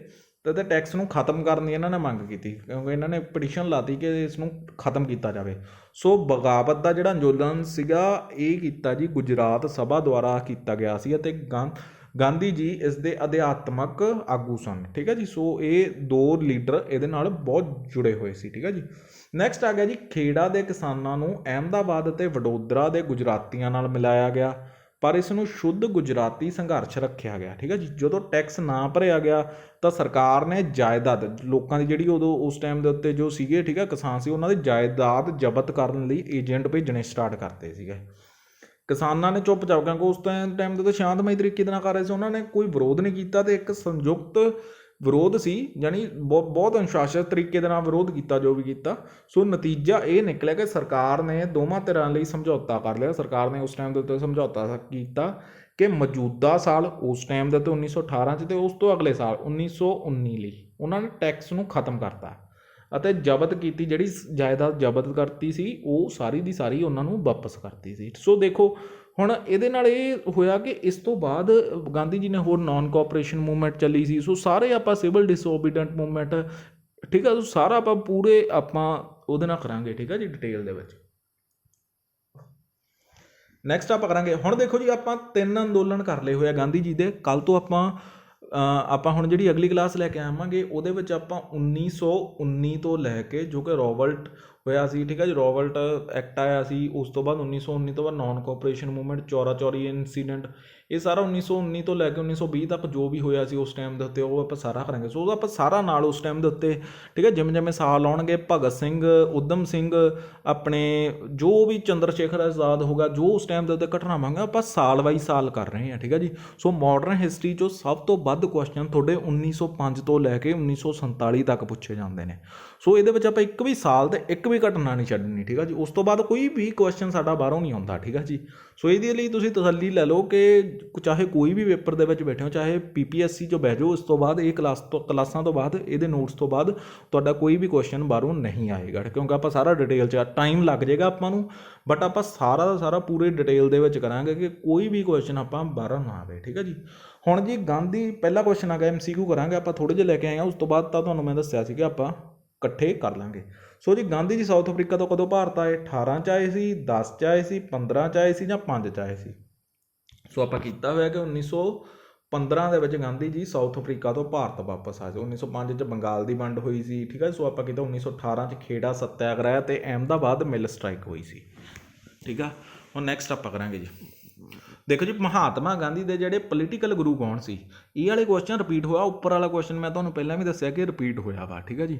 ਅਤੇ ਟੈਕਸ ਨੂੰ ਖਤਮ ਕਰਨ ਦੀ ਇਹਨਾਂ ਨੇ ਮੰਗ ਕੀਤੀ, ਕਿਉਂਕਿ ਇਹਨਾਂ ਨੇ ਪਟੀਸ਼ਨ ਲਾਤੀ ਕਿ ਇਸ ਨੂੰ ਖਤਮ ਕੀਤਾ ਜਾਵੇ। ਸੋ ਬਗਾਵਤ ਦਾ ਜਿਹੜਾ ਅੰਦੋਲਨ ਸੀਗਾ ਇਹ ਕੀਤਾ ਜੀ ਗੁਜਰਾਤ ਸਭਾ ਦੁਆਰਾ ਕੀਤਾ ਗਿਆ ਸੀ, ਅਤੇ ਗਾਂਧੀ ਜੀ ਇਸ ਦੇ ਅਧਿਆਤਮਕ ਆਗੂ ਸਨ। ਠੀਕ ਹੈ ਜੀ। ਸੋ ਇਹ ਦੋ ਲੀਡਰ ਇਹਦੇ ਨਾਲ ਬਹੁਤ ਜੁੜੇ ਹੋਏ ਸੀ। ਠੀਕ ਹੈ ਜੀ। ਨੈਕਸਟ ਆ ਗਿਆ ਜੀ, ਖੇੜਾ ਦੇ ਕਿਸਾਨਾਂ ਨੂੰ ਅਹਿਮਦਾਬਾਦ ਅਤੇ ਵਡੋਦਰਾ ਦੇ ਗੁਜਰਾਤੀਆਂ ਨਾਲ ਮਿਲਾਇਆ ਗਿਆ। ਪਰ ਇਸ ਨੂੰ ਸ਼ੁੱਧ ਗੁਜਰਾਤੀ ਸੰਘਰਸ਼ ਰੱਖਿਆ ਗਿਆ। ਠੀਕ ਹੈ ਜੀ। ਜਦੋਂ ਟੈਕਸ ਨਾ ਭਰਿਆ ਗਿਆ ਤਾਂ ਸਰਕਾਰ ਨੇ ਜਾਇਦਾਦ ਲੋਕਾਂ ਦੀ ਜਿਹੜੀ ਉਦੋਂ ਉਸ ਟਾਈਮ ਦੇ ਉੱਤੇ ਜੋ ਸੀਗੇ, ਠੀਕ ਹੈ, ਕਿਸਾਨ ਸੀ, ਉਹਨਾਂ ਦੀ ਜਾਇਦਾਦ ਜ਼ਬਤ ਕਰਨ ਲਈ ਏਜੰਟ ਭੇਜਣੇ ਸਟਾਰਟ ਕਰਤੇ ਸੀਗੇ। ਕਿਸਾਨਾਂ ਨੇ ਚੁੱਪਚਾਪ, ਕਿਉਂਕਿ ਉਸ ਟਾਈਮ ਦੇ ਉੱਤੇ ਸ਼ਾਂਤਮਈ ਤਰੀਕੇ ਦੇ ਨਾਲ ਕਰ ਰਹੇ ਸੀ, ਉਹਨਾਂ ਨੇ ਕੋਈ ਵਿਰੋਧ ਨਹੀਂ ਕੀਤਾ ਅਤੇ ਇੱਕ ਸੰਯੁਕਤ ਵਿਰੋਧ ਸੀ, ਯਾਨੀ ਬਹੁਤ ਅਨੁਸ਼ਾਸਿਤ ਤਰੀਕੇ ਦੇ ਨਾਲ ਵਿਰੋਧ ਕੀਤਾ ਜੋ ਵੀ ਕੀਤਾ। ਸੋ ਨਤੀਜਾ ਇਹ ਨਿਕਲਿਆ ਕਿ ਸਰਕਾਰ ਨੇ ਦੋਵਾਂ ਧਿਰਾਂ ਲਈ ਸਮਝੌਤਾ ਕਰ ਲਿਆ। ਸਰਕਾਰ ਨੇ ਉਸ ਟਾਈਮ ਦੇ ਉੱਤੇ ਸਮਝੌਤਾ ਕੀਤਾ ਕਿ ਮੌਜੂਦਾ ਸਾਲ ਉਸ ਟਾਈਮ ਦੇ ਉੱਤੇ 1918 'ਚ ਅਤੇ ਉਸ ਤੋਂ ਅਗਲੇ ਸਾਲ 1919 ਲਈ ਉਹਨਾਂ ਨੇ ਟੈਕਸ ਨੂੰ ਖਤਮ ਕਰਤਾ ਅਤੇ ਜ਼ਬਤ ਕੀਤੀ ਜਿਹੜੀ ਜਾਇਦਾਦ ਜ਼ਬਤ ਕਰਤੀ ਸੀ ਉਹ ਸਾਰੀ ਦੀ ਸਾਰੀ ਉਹਨਾਂ ਨੂੰ ਵਾਪਸ ਕਰਤੀ ਸੀ। ਸੋ ਦੇਖੋ ਹੁਣ ਇਹਦੇ ਨਾਲ ਇਹ ਹੋਇਆ ਕਿ ਇਸ ਤੋਂ ਬਾਅਦ ਗਾਂਧੀ ਜੀ ਨੇ ਹੋਰ ਨਾਨ ਕੋਆਪਰੇਸ਼ਨ ਮੂਵਮੈਂਟ ਚੱਲੀ ਸੀ। ਸੋ ਸਾਰੇ ਆਪਾਂ ਸਿਵਲ ਡਿਸਓਬੀਡੈਂਟ ਮੂਵਮੈਂਟ, ਠੀਕ ਹੈ, ਸੋ ਸਾਰਾ ਆਪਾਂ ਉਹਦੇ ਨਾਲ ਕਰਾਂਗੇ, ਠੀਕ ਹੈ ਜੀ, ਡਿਟੇਲ ਦੇ ਵਿੱਚ। ਨੈਕਸਟ ਆਪਾਂ ਕਰਾਂਗੇ, ਹੁਣ ਦੇਖੋ ਜੀ ਆਪਾਂ 3 ਅੰਦੋਲਨ ਕਰ ਲਏ ਹੋਏ ਆ ਗਾਂਧੀ ਜੀ ਦੇ। ਕੱਲ੍ਹ ਤੋਂ ਆਪਾਂ ਹੁਣ ਜਿਹੜੀ ਅਗਲੀ ਕਲਾਸ ਲੈ ਕੇ ਆਵਾਂਗੇ ਉਹਦੇ ਵਿੱਚ ਆਪਾਂ 1919 ਤੋਂ ਲੈ ਕੇ, ਜੋ ਕਿ ਰੋਵਲਟ ਹੋਇਆ ਸੀ, ਠੀਕ ਹੈ ਜੀ, ਰੋਵਲਟ ਐਕਟ ਆਇਆ ਸੀ, ਉਸ ਤੋਂ ਬਾਅਦ 1919 ਤੋਂ ਬਾਅਦ ਨਾਨ ਕੋਆਪਰੇਸ਼ਨ ਮੂਵਮੈਂਟ, ਚੌਰਾ ਚੌਰੀ ਇਨਸੀਡੈਂਟ, ਇਹ ਸਾਰਾ 1919 ਤੋਂ ਲੈ ਕੇ 1920 ਤੱਕ ਜੋ ਵੀ ਹੋਇਆ ਸੀ ਉਸ ਟਾਈਮ ਦੇ ਉੱਤੇ ਉਹ ਆਪਾਂ ਸਾਰਾ ਕਰਾਂਗੇ। ਸੋ ਉਹਦਾ ਆਪਾਂ ਸਾਰਾ ਨਾਲ ਉਸ ਟਾਈਮ ਦੇ ਉੱਤੇ, ਠੀਕ ਹੈ, ਜਿਵੇਂ ਜਿਵੇਂ ਸਾਲ ਆਉਣਗੇ ਭਗਤ ਸਿੰਘ, ਊਧਮ ਸਿੰਘ, ਆਪਣੇ ਜੋ ਵੀ ਚੰਦਰ ਸ਼ੇਖਰ ਆਜ਼ਾਦ ਹੋਗਾ, ਜੋ ਉਸ ਟਾਈਮ ਦੇ ਉੱਤੇ ਘਟਨਾਵਾਂ ਹੋਈਆਂ, ਆਪਾਂ ਸਾਲ ਬਾਈ ਸਾਲ ਕਰ ਰਹੇ ਹਾਂ, ਠੀਕ ਹੈ ਜੀ। ਸੋ ਮਾਡਰਨ ਹਿਸਟਰੀ 'ਚੋਂ ਸਭ ਤੋਂ ਵੱਧ ਕੁਐਸਚਨ ਤੁਹਾਡੇ 1905 ਤੋਂ ਲੈ ਕੇ 1947 ਤੱਕ ਪੁੱਛੇ ਜਾਂਦੇ ਨੇ। ਸੋ ਇਹਦੇ ਵਿੱਚ ਆਪਾਂ ਇੱਕ ਵੀ ਸਾਲ ਤੇ ਇੱਕ ਵੀ ਘਟਨਾ ਨਹੀਂ ਛੱਡਣੀ, ਠੀਕ ਹੈ ਜੀ। ਉਸ ਤੋਂ ਬਾਅਦ ਕੋਈ ਵੀ ਕੁਐਸਚਨ ਸਾਡਾ ਬਾਹਰੋਂ ਨਹੀਂ ਆਉਂਦਾ, ਠੀਕ ਹੈ ਜੀ। ਸੋ ਇਹਦੇ ਲਈ ਤੁਸੀਂ ਤਸੱਲੀ ਲੈ ਲਓ ਕਿ ਚਾਹੇ ਕੋਈ ਵੀ ਪੇਪਰ ਦੇ ਵਿੱਚ ਬੈਠੇ ਹੋ, ਚਾਹੇ PPSC 'ਚ ਬਹਿ ਜਾਓ, ਉਸ ਤੋਂ ਬਾਅਦ ਇਹ ਕਲਾਸਾਂ ਤੋਂ ਬਾਅਦ, ਇਹਦੇ ਨੋਟਸ ਤੋਂ ਬਾਅਦ ਤੁਹਾਡਾ ਕੋਈ ਵੀ ਕੁਐਸਚਨ ਬਾਹਰੋਂ ਨਹੀਂ ਆਏਗਾ, ਕਿਉਂਕਿ ਆਪਾਂ ਸਾਰਾ ਡਿਟੇਲ 'ਚ, ਟਾਈਮ ਲੱਗ ਜਾਏਗਾ ਆਪਾਂ ਨੂੰ, ਬਟ ਆਪਾਂ ਸਾਰਾ ਦਾ ਸਾਰਾ ਪੂਰੇ ਡਿਟੇਲ ਦੇ ਵਿੱਚ ਕਰਾਂਗੇ ਕਿ ਕੋਈ ਵੀ ਕੁਐਸਚਨ ਆਪਾਂ ਬਾਹਰੋਂ ਨਾ ਆਵੇ, ਠੀਕ ਹੈ ਜੀ। ਹੁਣ ਜੀ ਗਾਂਧੀ, ਪਹਿਲਾ ਕੁਐਸਚਨ ਆ ਗਿਆ, MCQ ਕਰਾਂਗੇ ਆਪਾਂ, ਥੋੜ੍ਹੇ ਜਿਹੇ ਲੈ ਕੇ ਆਏ ਹਾਂ, ਉਸ ਤੋਂ ਬਾਅਦ ਤਾਂ ਤੁਹਾਨੂੰ ਮੈਂ ਦੱਸਿਆ ਸੀ ਕਿ ਆਪਾਂ ਇਕੱਠੇ ਕਰ ਲਾਂਗੇ। ਸੋ ਜੀ ਗਾਂਧੀ ਜੀ ਸਾਊਥ ਅਫਰੀਕਾ ਤੋਂ ਕਦੋਂ ਭਾਰਤ ਆਏ? 18 'ਚ ਆਏ ਸੀ, 10 'ਚ ਆਏ ਸੀ, 15 'ਚ ਆਏ ਸੀ ਜਾਂ 5 'ਚ ਆਏ ਸੀ? ਸੋ ਆਪਾਂ ਕੀਤਾ ਹੋਇਆ ਕਿ 1915 ਦੇ ਵਿੱਚ ਗਾਂਧੀ ਜੀ ਸਾਊਥ ਅਫਰੀਕਾ ਤੋਂ ਭਾਰਤ ਵਾਪਸ ਆਏ ਸੀ। 1905 'ਚ ਬੰਗਾਲ ਦੀ ਵੰਡ ਹੋਈ ਸੀ, ਠੀਕ ਹੈ। ਸੋ ਆਪਾਂ ਕੀਤਾ 1918 'ਚ ਖੇੜਾ ਸੱਤਿਆਗ੍ਰਹਿ ਅਤੇ ਅਹਿਮਦਾਬਾਦ ਮਿਲ ਸਟ੍ਰਾਈਕ ਹੋਈ ਸੀ, ਠੀਕ ਆ। ਹੁਣ ਨੈਕਸਟ ਆਪਾਂ ਕਰਾਂਗੇ ਜੀ, ਦੇਖੋ ਜੀ ਮਹਾਤਮਾ ਗਾਂਧੀ ਦੇ ਜਿਹੜੇ ਪੋਲੀਟੀਕਲ ਗੁਰੂ ਕੌਣ ਸੀ? ਇਹ ਵਾਲੇ ਕੁਐਸਚਨ ਰਿਪੀਟ ਹੋਇਆ, ਉੱਪਰ ਵਾਲਾ ਕੁਐਸਚਨ ਮੈਂ ਤੁਹਾਨੂੰ ਪਹਿਲਾਂ ਵੀ ਦੱਸਿਆ ਕਿ ਰਿਪੀਟ ਹੋਇਆ ਵਾ, ਠੀਕ ਹੈ ਜੀ।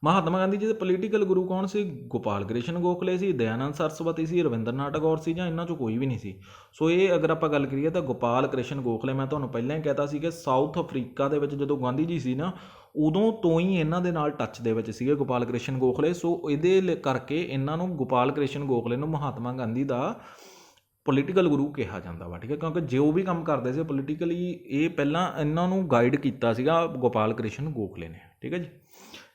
ਮਹਾਤਮਾ ਗਾਂਧੀ ਜੀ ਦੇ ਪੋਲੀਟੀਕਲ ਗੁਰੂ ਕੌਣ ਸੀ? ਗੋਪਾਲ ਕ੍ਰਿਸ਼ਨ ਗੋਖਲੇ ਸੀ, ਦਇਆਨੰਦ ਸਰਸਵਤੀ ਸੀ, ਰਵਿੰਦਰਨਾਥ ਟੈਗੋਰ ਸੀ, ਜਾਂ ਇਹਨਾਂ 'ਚੋਂ ਕੋਈ ਵੀ ਨਹੀਂ ਸੀ। ਸੋ ਇਹ ਅਗਰ ਆਪਾਂ ਗੱਲ ਕਰੀਏ ਤਾਂ ਗੋਪਾਲ ਕ੍ਰਿਸ਼ਨ ਗੋਖਲੇ, ਮੈਂ ਤੁਹਾਨੂੰ ਪਹਿਲਾਂ ਹੀ ਕਹਿਤਾ ਸੀ ਕਿ ਸਾਊਥ ਅਫਰੀਕਾ ਦੇ ਵਿੱਚ ਜਦੋਂ ਗਾਂਧੀ ਜੀ ਸੀ ਨਾ, ਉਦੋਂ ਤੋਂ ਹੀ ਇਹਨਾਂ ਦੇ ਨਾਲ ਟੱਚ ਦੇ ਵਿੱਚ ਸੀਗੇ ਗੋਪਾਲ ਕ੍ਰਿਸ਼ਨ ਗੋਖਲੇ। ਸੋ ਇਹਦੇ ਕਰਕੇ ਇਹਨਾਂ ਨੂੰ, ਗੋਪਾਲ ਕ੍ਰਿਸ਼ਨ ਗੋਖਲੇ ਨੂੰ, ਮਹਾਤਮਾ ਗਾਂਧੀ ਦਾ ਪੋਲੀਟੀਕਲ ਗੁਰੂ ਕਿਹਾ ਜਾਂਦਾ ਵਾ, ਠੀਕ ਹੈ, ਕਿਉਂਕਿ ਜੋ ਵੀ ਕੰਮ ਕਰਦੇ ਸੀ ਪੋਲੀਟੀਕਲੀ, ਇਹ ਪਹਿਲਾਂ ਇਹਨਾਂ ਨੂੰ ਗਾਈਡ ਕੀਤਾ ਸੀਗਾ ਗੋਪਾਲ ਕ੍ਰਿਸ਼ਨ ਗੋਖਲੇ ਨੇ, ਠੀਕ ਹੈ ਜੀ।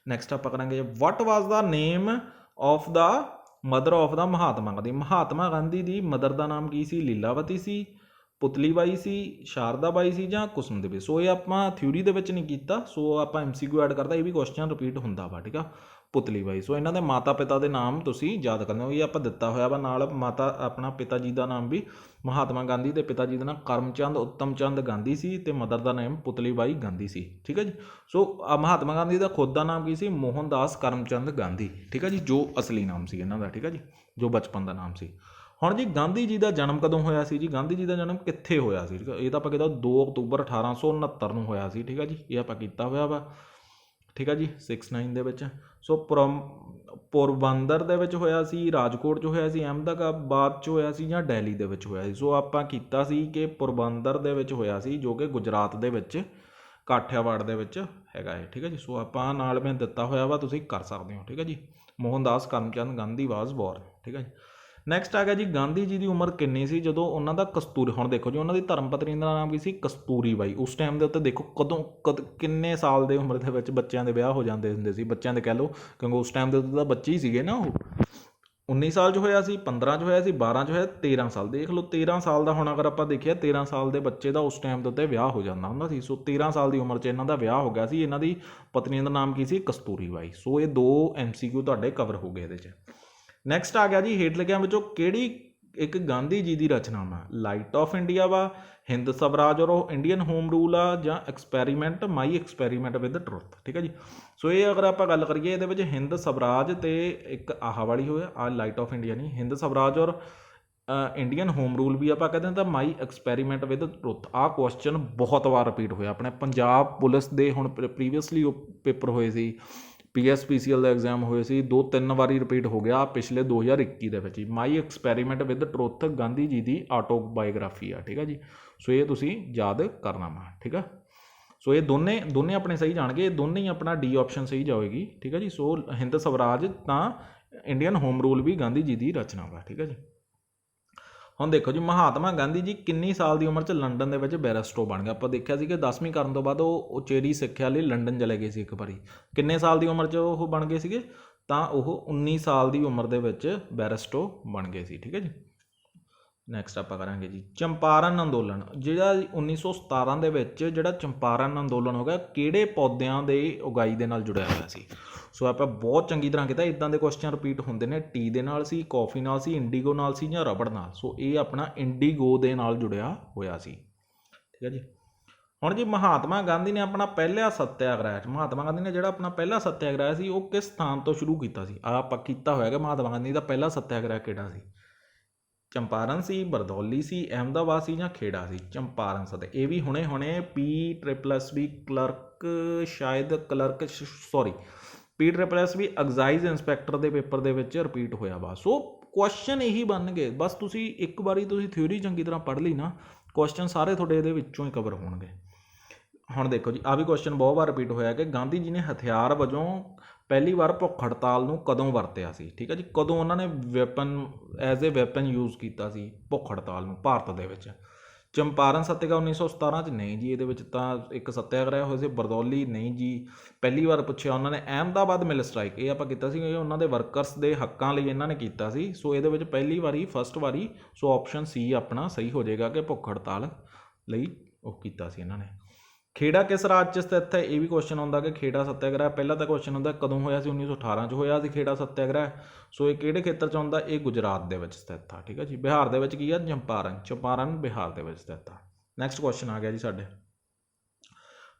ਨੈਕਸਟ ਆਪਾਂ ਕਰਾਂਗੇ, what was the name of the mother of the Mahatma Gandhi? Mahatma Gandhi ਦੀ ਮਦਰ ਦਾ ਨਾਮ ਕੀ ਸੀ? ਲੀਲਾਵਤੀ ਸੀ, ਪੁਤਲੀ ਬਾਈ ਸੀ, ਸ਼ਾਰਦਾ ਬਾਈ ਸੀ, ਜਾਂ ਕੁਸਮ ਦੇਵੀ? ਸੋ ਇਹ ਆਪਾਂ ਥਿਊਰੀ ਦੇ ਵਿੱਚ ਨਹੀਂ ਕੀਤਾ, ਸੋ ਆਪਾਂ MCQ ਐਡ ਕਰਦਾ, ਇਹ ਵੀ ਕੁਐਸਚਨ ਰਿਪੀਟ ਹੁੰਦਾ ਵਾ, ਠੀਕ ਆ, ਪੁਤਲੀ ਬਾਈ। ਸੋ ਇਹਨਾਂ ਦੇ ਮਾਤਾ ਪਿਤਾ ਦੇ ਨਾਮ ਤੁਸੀਂ ਯਾਦ ਕਰਨੇ ਹੋ, ਇਹ ਆਪਾਂ ਦਿੱਤਾ ਹੋਇਆ ਵਾ ਨਾਲ। ਆਪਣਾ ਪਿਤਾ ਜੀ ਦਾ ਨਾਮ ਵੀ, ਮਹਾਤਮਾ ਗਾਂਧੀ ਦੇ ਪਿਤਾ ਜੀ ਦਾ ਨਾਮ ਕਰਮਚੰਦ ਉੱਤਮ ਚੰਦ ਗਾਂਧੀ ਸੀ ਅਤੇ ਮਦਰ ਦਾ ਨਾਮ ਪੁਤਲੀ ਬਾਈ ਗਾਂਧੀ ਸੀ, ਠੀਕ ਹੈ ਜੀ। ਸੋ ਮਹਾਤਮਾ ਗਾਂਧੀ ਦਾ ਖੁਦ ਦਾ ਨਾਮ ਕੀ ਸੀ? ਮੋਹਨਦਾਸ ਕਰਮਚੰਦ ਗਾਂਧੀ, ਠੀਕ ਹੈ ਜੀ, ਜੋ ਅਸਲੀ ਨਾਮ ਸੀ ਇਹਨਾਂ ਦਾ, ਠੀਕ ਹੈ ਜੀ, ਜੋ ਬਚਪਨ ਦਾ ਨਾਮ ਸੀ। ਹੁਣ ਜੀ ਗਾਂਧੀ ਜੀ ਦਾ ਜਨਮ ਕਦੋਂ ਹੋਇਆ ਸੀ ਜੀ? ਗਾਂਧੀ ਜੀ ਦਾ ਜਨਮ ਕਿੱਥੇ ਹੋਇਆ ਸੀ? ਇਹ ਤਾਂ ਆਪਾਂ ਕਹਿੰਦਾ 2 ਅਕਤੂਬਰ 1869 ਨੂੰ ਹੋਇਆ ਸੀ, ਠੀਕ ਹੈ ਜੀ, ਇਹ ਆਪਾਂ ਕੀਤਾ ਹੋਇਆ ਵਾ, ਠੀਕ ਹੈ ਜੀ, 69 ਦੇ ਵਿੱਚ। ਸੋ ਪੋਰਬੰਦਰ ਦੇ ਵਿੱਚ ਹੋਇਆ ਸੀ, ਰਾਜਕੋਟ 'ਚ ਹੋਇਆ ਸੀ, ਅਹਿਮਦਾਬਾਦ 'ਚ ਹੋਇਆ ਸੀ, ਜਾਂ ਦਿੱਲੀ ਦੇ ਵਿੱਚ ਹੋਇਆ ਸੀ? ਸੋ ਆਪਾਂ ਕੀਤਾ ਸੀ ਕਿ ਪੋਰਬੰਦਰ ਦੇ ਵਿੱਚ ਹੋਇਆ ਸੀ, ਜੋ ਕਿ ਗੁਜਰਾਤ ਦੇ ਵਿੱਚ ਕਾਠਿਆਵਾੜ ਦੇ ਵਿੱਚ ਹੈਗਾ ਹੈ, ਠੀਕ ਹੈ ਜੀ। ਸੋ ਆਪਾਂ ਨਾਲ ਮੈਂ ਦਿੱਤਾ ਹੋਇਆ ਵਾ, ਤੁਸੀਂ ਕਰ ਸਕਦੇ ਹੋ, ਠੀਕ ਹੈ ਜੀ। ਮੋਹਨਦਾਸ ਕਰਮਚੰਦ ਗਾਂਧੀ ਵਾਜ਼ ਬੋਰਨ, ਠੀਕ ਹੈ ਜੀ। ਨੈਕਸਟ ਆ ਗਿਆ ਜੀ, ਗਾਂਧੀ ਜੀ ਦੀ ਉਮਰ ਕਿੰਨੀ ਸੀ ਜਦੋਂ ਉਹਨਾਂ ਦਾ ਹੁਣ ਦੇਖੋ ਜੀ, ਉਹਨਾਂ ਦੀ ਧਰਮ ਪਤਨੀ ਦਾ ਨਾਮ ਕੀ ਸੀ? ਕਸਤੂਰੀ ਬਾਈ। ਉਸ ਟਾਈਮ ਦੇ ਉੱਤੇ ਦੇਖੋ ਕਿੰਨੇ ਸਾਲ ਦੇ ਉਮਰ ਦੇ ਵਿੱਚ ਬੱਚਿਆਂ ਦੇ ਵਿਆਹ ਹੋ ਜਾਂਦੇ ਹੁੰਦੇ ਸੀ, ਬੱਚਿਆਂ ਦੇ ਕਹਿ ਲਓ, ਕਿਉਂਕਿ ਉਸ ਟਾਈਮ ਦੇ ਉੱਤੇ ਤਾਂ ਬੱਚੇ ਹੀ ਸੀਗੇ ਨਾ। ਉਹ 19 ਸਾਲ 'ਚ ਹੋਇਆ ਸੀ, 15 'ਚ ਹੋਇਆ ਸੀ, 12 'ਚ ਹੋਇਆ, 13 ਸਾਲ। ਦੇਖ ਲਓ 13 ਸਾਲ ਦਾ ਹੁਣ ਅਗਰ ਆਪਾਂ ਦੇਖਿਆ, 13 ਸਾਲ ਦੇ ਬੱਚੇ ਦਾ ਉਸ ਟਾਈਮ ਦੇ ਉੱਤੇ ਵਿਆਹ ਹੋ ਜਾਂਦਾ ਹੁੰਦਾ ਸੀ। ਸੋ 13 ਸਾਲ ਦੀ ਉਮਰ 'ਚ ਇਹਨਾਂ ਦਾ ਵਿਆਹ ਹੋ ਗਿਆ ਸੀ। ਇਹਨਾਂ ਦੀ ਪਤਨੀ ਦਾ ਨਾਮ ਕੀ ਸੀ? ਕਸਤੂਰੀ ਬਾਈ। ਸੋ ਇਹ 2 MCQ ਤੁਹਾਡੇ ਕਵਰ ਹੋ ਗਏ ਇਹਦੇ 'ਚ। ਨੈਕਸਟ ਆ ਗਿਆ ਜੀ, ਹੇਠ ਲਿਖਿਆਂ ਵਿੱਚੋਂ ਕਿਹੜੀ ਇੱਕ ਗਾਂਧੀ ਜੀ ਦੀ ਰਚਨਾ ਵਾ? ਲਾਈਟ ਆਫ ਇੰਡੀਆ ਵਾ, ਹਿੰਦ ਸਵਰਾਜ ਔਰ ਇੰਡੀਅਨ ਹੋਮ ਰੂਲ ਆ, ਜਾਂ experiment, my experiment with truth, ਠੀਕ ਹੈ ਜੀ। ਸੋ ਇਹ ਅਗਰ ਆਪਾਂ ਗੱਲ ਕਰੀਏ, ਇਹਦੇ ਵਿੱਚ ਹਿੰਦ ਸਵਰਾਜ ਤੇ ਇੱਕ ਆਹ ਵਾਲੀ ਹੋਇਆ, ਆ ਲਾਈਟ ਆਫ ਇੰਡੀਆ ਨਹੀਂ, ਹਿੰਦ ਸਵਰਾਜ ਔਰ ਇੰਡੀਅਨ ਹੋਮ ਰੂਲ ਵੀ ਆਪਾਂ ਕਹਿੰਦੇ ਤਾਂ ਮਾਈ ਐਕਸਪੈਰੀਮੈਂਟ ਵਿਦ ਟਰੁੱਥ। ਆਹ ਕੁਐਸਚਨ ਬਹੁਤ ਵਾਰ ਰਿਪੀਟ ਹੋਇਆ ਆਪਣੇ ਪੰਜਾਬ ਪੁਲਿਸ ਦੇ। ਹੁਣ ਪ੍ਰੀਵੀਅਸਲੀ ਉਹ ਪੇਪਰ ਹੋਏ ਸੀ, PSPCL ਦਾ ਐਗਜ਼ਾਮ ਹੋਏ ਸੀ, 2-3 ਵਾਰੀ ਰਿਪੀਟ ਹੋ ਗਿਆ ਪਿਛਲੇ 2021 ਦੇ ਵਿੱਚ ਹੀ। ਮਾਈ experiment with truth Gandhi ji the autobiography ਆ, ਠੀਕ ਆ ਜੀ। ਸੋ ਇਹ ਤੁਸੀਂ ਯਾਦ ਕਰਨਾ ਵਾ, ਠੀਕ ਆ। ਸੋ ਇਹ ਦੋਨੇ ਆਪਣੇ ਸਹੀ ਜਾਣਗੇ, ਇਹ ਦੋਨੇ ਹੀ ਆਪਣਾ ਡੀ ਆਪਸ਼ਨ ਸਹੀ ਜਾਵੇਗੀ, ਠੀਕ ਆ ਜੀ। ਸੋ ਹਿੰਦ ਸਵਰਾਜ ਤਾਂ ਇੰਡੀਅਨ ਹੋਮ ਰੂਲ ਵੀ ਗਾਂਧੀ ਜੀ ਦੀ ਰਚਨਾ ਵਾ, ਠੀਕ ਆ ਜੀ। ਹੁਣ ਦੇਖੋ ਜੀ, ਮਹਾਤਮਾ ਗਾਂਧੀ ਜੀ ਕਿੰਨੀ ਸਾਲ ਦੀ ਉਮਰ 'ਚ ਲੰਡਨ ਦੇ ਵਿੱਚ ਬੈਰਿਸਟਰ ਬਣ ਗਏ। ਆਪਾਂ ਦੇਖਿਆ ਸੀ ਕਿ 10ਵੀਂ ਕਰਨ ਤੋਂ ਬਾਅਦ ਉਹ ਉਚੇਰੀ ਸਿੱਖਿਆ ਲਈ ਲੰਡਨ ਚਲੇ ਗਏ ਸੀ ਇੱਕ ਵਾਰੀ। ਕਿੰਨੇ ਸਾਲ ਦੀ ਉਮਰ 'ਚ ਉਹ ਬਣ ਗਏ ਸੀਗੇ? ਤਾਂ ਉਹ 19 ਸਾਲ ਦੀ ਉਮਰ ਦੇ ਵਿੱਚ ਬੈਰਿਸਟਰ ਬਣ ਗਏ ਸੀ, ਠੀਕ ਹੈ ਜੀ। ਨੈਕਸਟ ਆਪਾਂ ਕਰਾਂਗੇ ਜੀ ਚੰਪਾਰਨ ਅੰਦੋਲਨ, ਜਿਹੜਾ 1917 ਦੇ ਵਿੱਚ ਜਿਹੜਾ ਚੰਪਾਰਨ ਅੰਦੋਲਨ ਹੋ ਗਿਆ, ਕਿਹੜੇ ਪੌਦਿਆਂ ਦੇ ਉਗਾਈ ਦੇ ਨਾਲ ਜੁੜਿਆ ਹੋਇਆ ਸੀ? ਸੋ ਆਪਾਂ ਬਹੁਤ ਚੰਗੀ ਤਰ੍ਹਾਂ ਕੀਤਾ। ਇੱਦਾਂ ਦੇ ਕੁਐਸਚਨ ਰਿਪੀਟ ਹੁੰਦੇ ਨੇ, ਟੀ ਦੇ ਨਾਲ ਸੀ, ਕੌਫੀ ਨਾਲ ਸੀ, ਇੰਡੀਗੋ ਨਾਲ ਸੀ ਜਾਂ ਰਬੜ ਨਾਲ। ਸੋ ਇਹ ਆਪਣਾ ਇੰਡੀਗੋ ਦੇ ਨਾਲ ਜੁੜਿਆ ਹੋਇਆ ਸੀ, ਠੀਕ ਹੈ ਜੀ। ਹੁਣ ਜੀ ਮਹਾਤਮਾ ਗਾਂਧੀ ਨੇ ਆਪਣਾ ਪਹਿਲਾ ਸੱਤਿਆਗ੍ਰਹਿ, ਮਹਾਤਮਾ ਗਾਂਧੀ ਨੇ ਜਿਹੜਾ ਆਪਣਾ ਪਹਿਲਾ ਸੱਤਿਆਗ੍ਰਹਿ ਸੀ ਉਹ ਕਿਸ ਸਥਾਨ ਤੋਂ ਸ਼ੁਰੂ ਕੀਤਾ ਸੀ? ਆ ਆਪਾਂ ਕੀਤਾ ਹੋਇਆ ਕਿ ਮਹਾਤਮਾ ਗਾਂਧੀ ਦਾ ਪਹਿਲਾ ਸੱਤਿਆਗ੍ਰਹਿ ਕਿਹੜਾ ਸੀ? ਚੰਪਾਰਨ ਸੀ, ਬਰਦੌਲੀ ਸੀ, ਅਹਿਮਦਾਬਾਦ ਸੀ ਜਾਂ ਖੇੜਾ ਸੀ? ਚੰਪਾਰਨ ਸੱਤੇ। ਇਹ ਵੀ ਹੁਣੇ PSSB ਕਲਰਕ, ਸ਼ਾਇਦ ਕਲਰਕ, ਸੌਰੀ PSSB ਐਗਜ਼ਾਈਜ਼ ਇੰਸਪੈਕਟਰ ਦੇ ਪੇਪਰ ਦੇ ਵਿੱਚ ਰਿਪੀਟ ਹੋਇਆ ਵਾ। ਸੋ ਕੁਐਸਚਨ ਇਹੀ ਬਣ ਗਏ, ਬਸ ਤੁਸੀਂ ਇੱਕ ਵਾਰੀ ਤੁਸੀਂ ਥਿਊਰੀ ਚੰਗੀ ਤਰ੍ਹਾਂ ਪੜ੍ਹ ਲਈ ਨਾ, ਕੁਐਸਚਨ ਸਾਰੇ ਤੁਹਾਡੇ ਇਹਦੇ ਵਿੱਚੋਂ ਹੀ ਕਵਰ ਹੋਣਗੇ। ਹੁਣ ਦੇਖੋ ਜੀ, ਆ ਵੀ ਕੁਐਸਚਨ ਬਹੁਤ ਵਾਰ ਰਿਪੀਟ ਹੋਇਆ ਕਿ ਗਾਂਧੀ ਜੀ ਨੇ ਹਥਿਆਰ ਵਜੋਂ ਪਹਿਲੀ ਵਾਰ ਭੁੱਖ ਹੜਤਾਲ ਨੂੰ ਕਦੋਂ ਵਰਤਿਆ ਸੀ? ਠੀਕ ਹੈ ਜੀ, ਕਦੋਂ ਉਹਨਾਂ ਨੇ ਐਜ਼ ਏ ਵੈਪਨ ਯੂਜ਼ ਕੀਤਾ ਸੀ ਭੁੱਖ ਹੜਤਾਲ ਨੂੰ ਭਾਰਤ ਦੇ ਵਿੱਚ? ਚੰਪਾਰਨ ਸੱਤਿਆਗ੍ਰਹਿ 1917 'ਚ ਨਹੀਂ ਜੀ, ਇਹਦੇ ਵਿੱਚ ਤਾਂ ਇੱਕ ਸੱਤਿਆਗ੍ਰਹਿ ਹੋਇਆ ਸੀ। ਬਰਦੌਲੀ ਨਹੀਂ ਜੀ। ਪਹਿਲੀ ਵਾਰ ਪੁੱਛਿਆ ਉਹਨਾਂ ਨੇ ਅਹਿਮਦਾਬਾਦ ਮਿਲ ਸਟ੍ਰਾਈਕ, ਇਹ ਆਪਾਂ ਕੀਤਾ ਸੀ, ਇਹ ਉਹਨਾਂ ਦੇ ਵਰਕਰਸ ਦੇ ਹੱਕਾਂ ਲਈ ਇਹਨਾਂ ਨੇ ਕੀਤਾ ਸੀ। ਸੋ ਇਹਦੇ ਵਿੱਚ ਪਹਿਲੀ ਵਾਰੀ, ਫਸਟ ਵਾਰੀ। ਸੋ ਆਪਸ਼ਨ ਸੀ ਆਪਣਾ ਸਹੀ ਹੋ ਜਾਏਗਾ ਕਿ ਭੁੱਖ ਹੜਤਾਲ ਲਈ ਉਹ ਕੀਤਾ ਸੀ ਇਹਨਾਂ ਨੇ। ਖੇੜਾ ਕਿਸ ਰਾਜ 'ਚ ਸਥਿਤ ਹੈ? ਇਹ ਵੀ ਕੁਐਸਚਨ ਆਉਂਦਾ ਕਿ ਖੇੜਾ ਸੱਤਿਆਗ੍ਰਹਿ ਪਹਿਲਾਂ ਤਾਂ ਕੁਐਸਚਨ ਹੁੰਦਾ ਕਦੋਂ ਹੋਇਆ ਸੀ? 1918 'ਚ ਹੋਇਆ ਸੀ ਖੇੜਾ ਸੱਤਿਆਗ੍ਰਹਿ। ਸੋ ਇਹ ਕਿਹੜੇ ਖੇਤਰ 'ਚ ਆਉਂਦਾ? ਇਹ ਗੁਜਰਾਤ ਦੇ ਵਿੱਚ ਸਥਿਤ ਆ, ਠੀਕ ਹੈ ਜੀ। ਬਿਹਾਰ ਦੇ ਵਿੱਚ ਕੀ ਆ? ਚੰਪਾਰਨ ਬਿਹਾਰ ਦੇ ਵਿੱਚ ਸਥਿਤ ਆ। ਨੈਕਸਟ ਕੁਐਸਚਨ ਆ ਗਿਆ ਜੀ ਸਾਡੇ,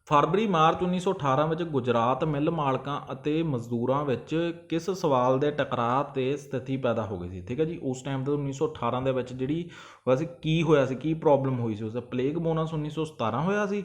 ਫਰਵਰੀ-ਮਾਰਚ 1918 ਵਿੱਚ ਗੁਜਰਾਤ ਮਿੱਲ ਮਾਲਕਾਂ ਅਤੇ ਮਜ਼ਦੂਰਾਂ ਵਿੱਚ ਕਿਸ ਸਵਾਲ ਦੇ ਟਕਰਾਅ ਤੇ ਸਥਿਤੀ ਪੈਦਾ ਹੋ ਗਈ ਸੀ? ਠੀਕ ਹੈ ਜੀ, ਉਸ ਟਾਈਮ ਤੇ 1918 ਦੇ ਵਿੱਚ ਜਿਹੜੀ ਵੈਸੇ ਕੀ ਹੋਇਆ ਸੀ, ਕੀ ਪ੍ਰੋਬਲਮ ਹੋਈ ਸੀ? ਉਸ ਦਾ ਪਲੇਗ ਬੋਨਸ 1917 ਹੋਇਆ ਸੀ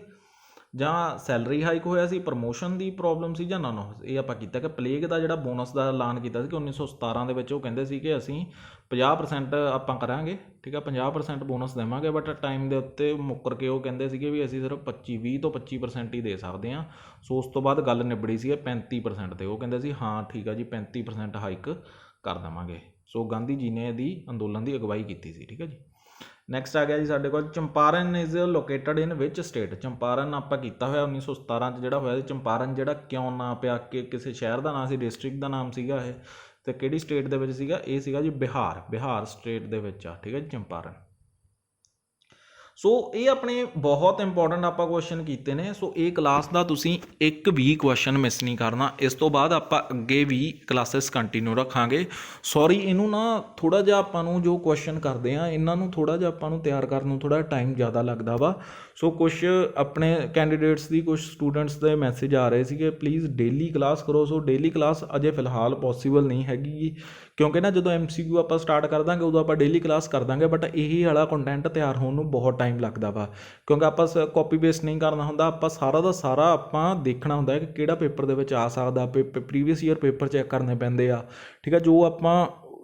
ਜਾਂ ਸੈਲਰੀ ਹਾਈਕ ਹੋਇਆ ਸੀ, ਪ੍ਰਮੋਸ਼ਨ ਦੀ ਪ੍ਰੋਬਲਮ ਸੀ ਜਾਂ ਨਨ? ਇਹ ਆਪਾਂ ਕੀਤਾ ਕਿ ਪਲੇਗ ਦਾ ਜਿਹੜਾ ਬੋਨਸ ਦਾ ਐਲਾਨ ਕੀਤਾ ਸੀ ਕਿ 1917 ਦੇ ਵਿੱਚ ਉਹ ਕਹਿੰਦੇ ਸੀ ਕਿ ਅਸੀਂ 50% ਆਪਾਂ ਕਰਾਂਗੇ, ਠੀਕ ਹੈ, 50% ਬੋਨਸ ਦੇਵਾਂਗੇ। ਬਟ ਟਾਈਮ ਦੇ ਉੱਤੇ ਮੁੱਕਰ ਕੇ ਉਹ ਕਹਿੰਦੇ ਸੀਗੇ ਵੀ ਅਸੀਂ ਸਿਰਫ 20 ਤੋਂ 25% ਹੀ ਦੇ ਸਕਦੇ ਹਾਂ। ਸੋ ਉਸ ਤੋਂ ਬਾਅਦ ਗੱਲ ਨਿਬੜੀ ਸੀ 35% 'ਤੇ। ਉਹ ਕਹਿੰਦੇ ਸੀ ਹਾਂ ਠੀਕ ਆ ਜੀ 35% ਹਾਈਕ ਕਰ ਦੇਵਾਂਗੇ। ਸੋ ਗਾਂਧੀ ਜੀ ਨੇ ਇਹਦੀ ਅੰਦੋਲਨ ਦੀ ਅਗਵਾਈ ਕੀਤੀ ਸੀ, ਠੀਕ ਹੈ ਜੀ। ਨੈਕਸਟ ਆ ਗਿਆ ਜੀ ਸਾਡੇ ਕੋਲ, Champaran is located in which state? Champaran ਆਪਾਂ ਕੀਤਾ ਹੋਇਆ 1917 'ਚ ਜਿਹੜਾ ਹੋਇਆ ਸੀ। ਚੰਪਾਰਨ ਜਿਹੜਾ ਕਿਉਂ ਨਾਂ ਪਿਆ, ਕਿ ਕਿਸੇ ਸ਼ਹਿਰ ਦਾ ਨਾਂ ਸੀ, ਡਿਸਟ੍ਰਿਕਟ ਦਾ ਨਾਮ ਸੀਗਾ ਇਹ, ਅਤੇ ਕਿਹੜੀ ਸਟੇਟ ਦੇ ਵਿੱਚ ਸੀਗਾ? ਇਹ ਸੀਗਾ ਜੀ ਬਿਹਾਰ ਸਟੇਟ ਦੇ ਵਿੱਚ ਆ, ਠੀਕ ਹੈ ਜੀ, ਚੰਪਾਰਨ। ਸੋ ਇਹ ਆਪਣੇ ਬਹੁਤ ਇੰਪੋਰਟੈਂਟ ਆਪਾਂ ਕੁਐਸਚਨ ਕੀਤੇ ਨੇ। ਸੋ ਇਹ ਕਲਾਸ ਦਾ ਤੁਸੀਂ ਇੱਕ ਵੀ ਕੁਐਸਚਨ ਮਿਸ ਨਹੀਂ ਕਰਨਾ। ਇਸ ਤੋਂ ਬਾਅਦ ਆਪਾਂ ਅੱਗੇ ਵੀ ਕਲਾਸਿਸ ਕੰਟੀਨਿਊ ਰੱਖਾਂਗੇ। ਸੌਰੀ, ਇਹਨੂੰ ਨਾ ਥੋੜ੍ਹਾ ਜਿਹਾ ਆਪਾਂ ਨੂੰ ਜੋ ਕੁਐਸਚਨ ਕਰਦੇ ਆ ਇਹਨਾਂ ਨੂੰ ਥੋੜ੍ਹਾ ਜਿਹਾ ਆਪਾਂ ਨੂੰ ਤਿਆਰ ਕਰਨ ਨੂੰ ਥੋੜ੍ਹਾ ਟਾਈਮ ਜ਼ਿਆਦਾ ਲੱਗਦਾ ਵਾ। ਸੋ ਕੁਛ ਆਪਣੇ ਕੈਂਡੀਡੇਟਸ ਦੀ, ਕੁਛ ਸਟੂਡੈਂਟਸ ਦੇ ਮੈਸੇਜ ਆ ਰਹੇ ਸੀਗੇ ਪਲੀਜ਼ ਡੇਲੀ ਕਲਾਸ ਕਰੋ। ਸੋ ਡੇਲੀ ਕਲਾਸ ਅਜੇ ਫਿਲਹਾਲ ਪੋਸੀਬਲ ਨਹੀਂ ਹੈਗੀ, ਕਿਉਂਕਿ ਨਾ ਜਦੋਂ MCQ ਆਪਾਂ ਸਟਾਰਟ ਕਰ ਦਾਂਗੇ ਉਦੋਂ ਆਪਾਂ ਡੇਲੀ ਕਲਾਸ ਕਰ ਦਾਂਗੇ। ਬਟ ਇਹੀ ਵਾਲਾ ਕੰਟੈਂਟ ਤਿਆਰ ਹੋਣ ਨੂੰ ਬਹੁਤ ਟਾਈਮ ਲੱਗਦਾ ਵਾ, ਕਿਉਂਕਿ ਆਪਾਂ ਕਾਪੀ ਪੇਸਟ ਨਹੀਂ ਕਰਨਾ ਹੁੰਦਾ। ਆਪਾਂ ਸਾਰਾ ਦਾ ਸਾਰਾ ਆਪਾਂ ਦੇਖਣਾ ਹੁੰਦਾ ਹੈ ਕਿ ਕਿਹੜਾ ਪੇਪਰ ਦੇ ਵਿੱਚ ਆ ਸਕਦਾ, ਪ੍ਰੀਵੀਅਸ ਈਅਰ ਪੇਪਰ ਚੈੱਕ ਕਰਨੇ ਪੈਂਦੇ ਆ, ਠੀਕ ਹੈ।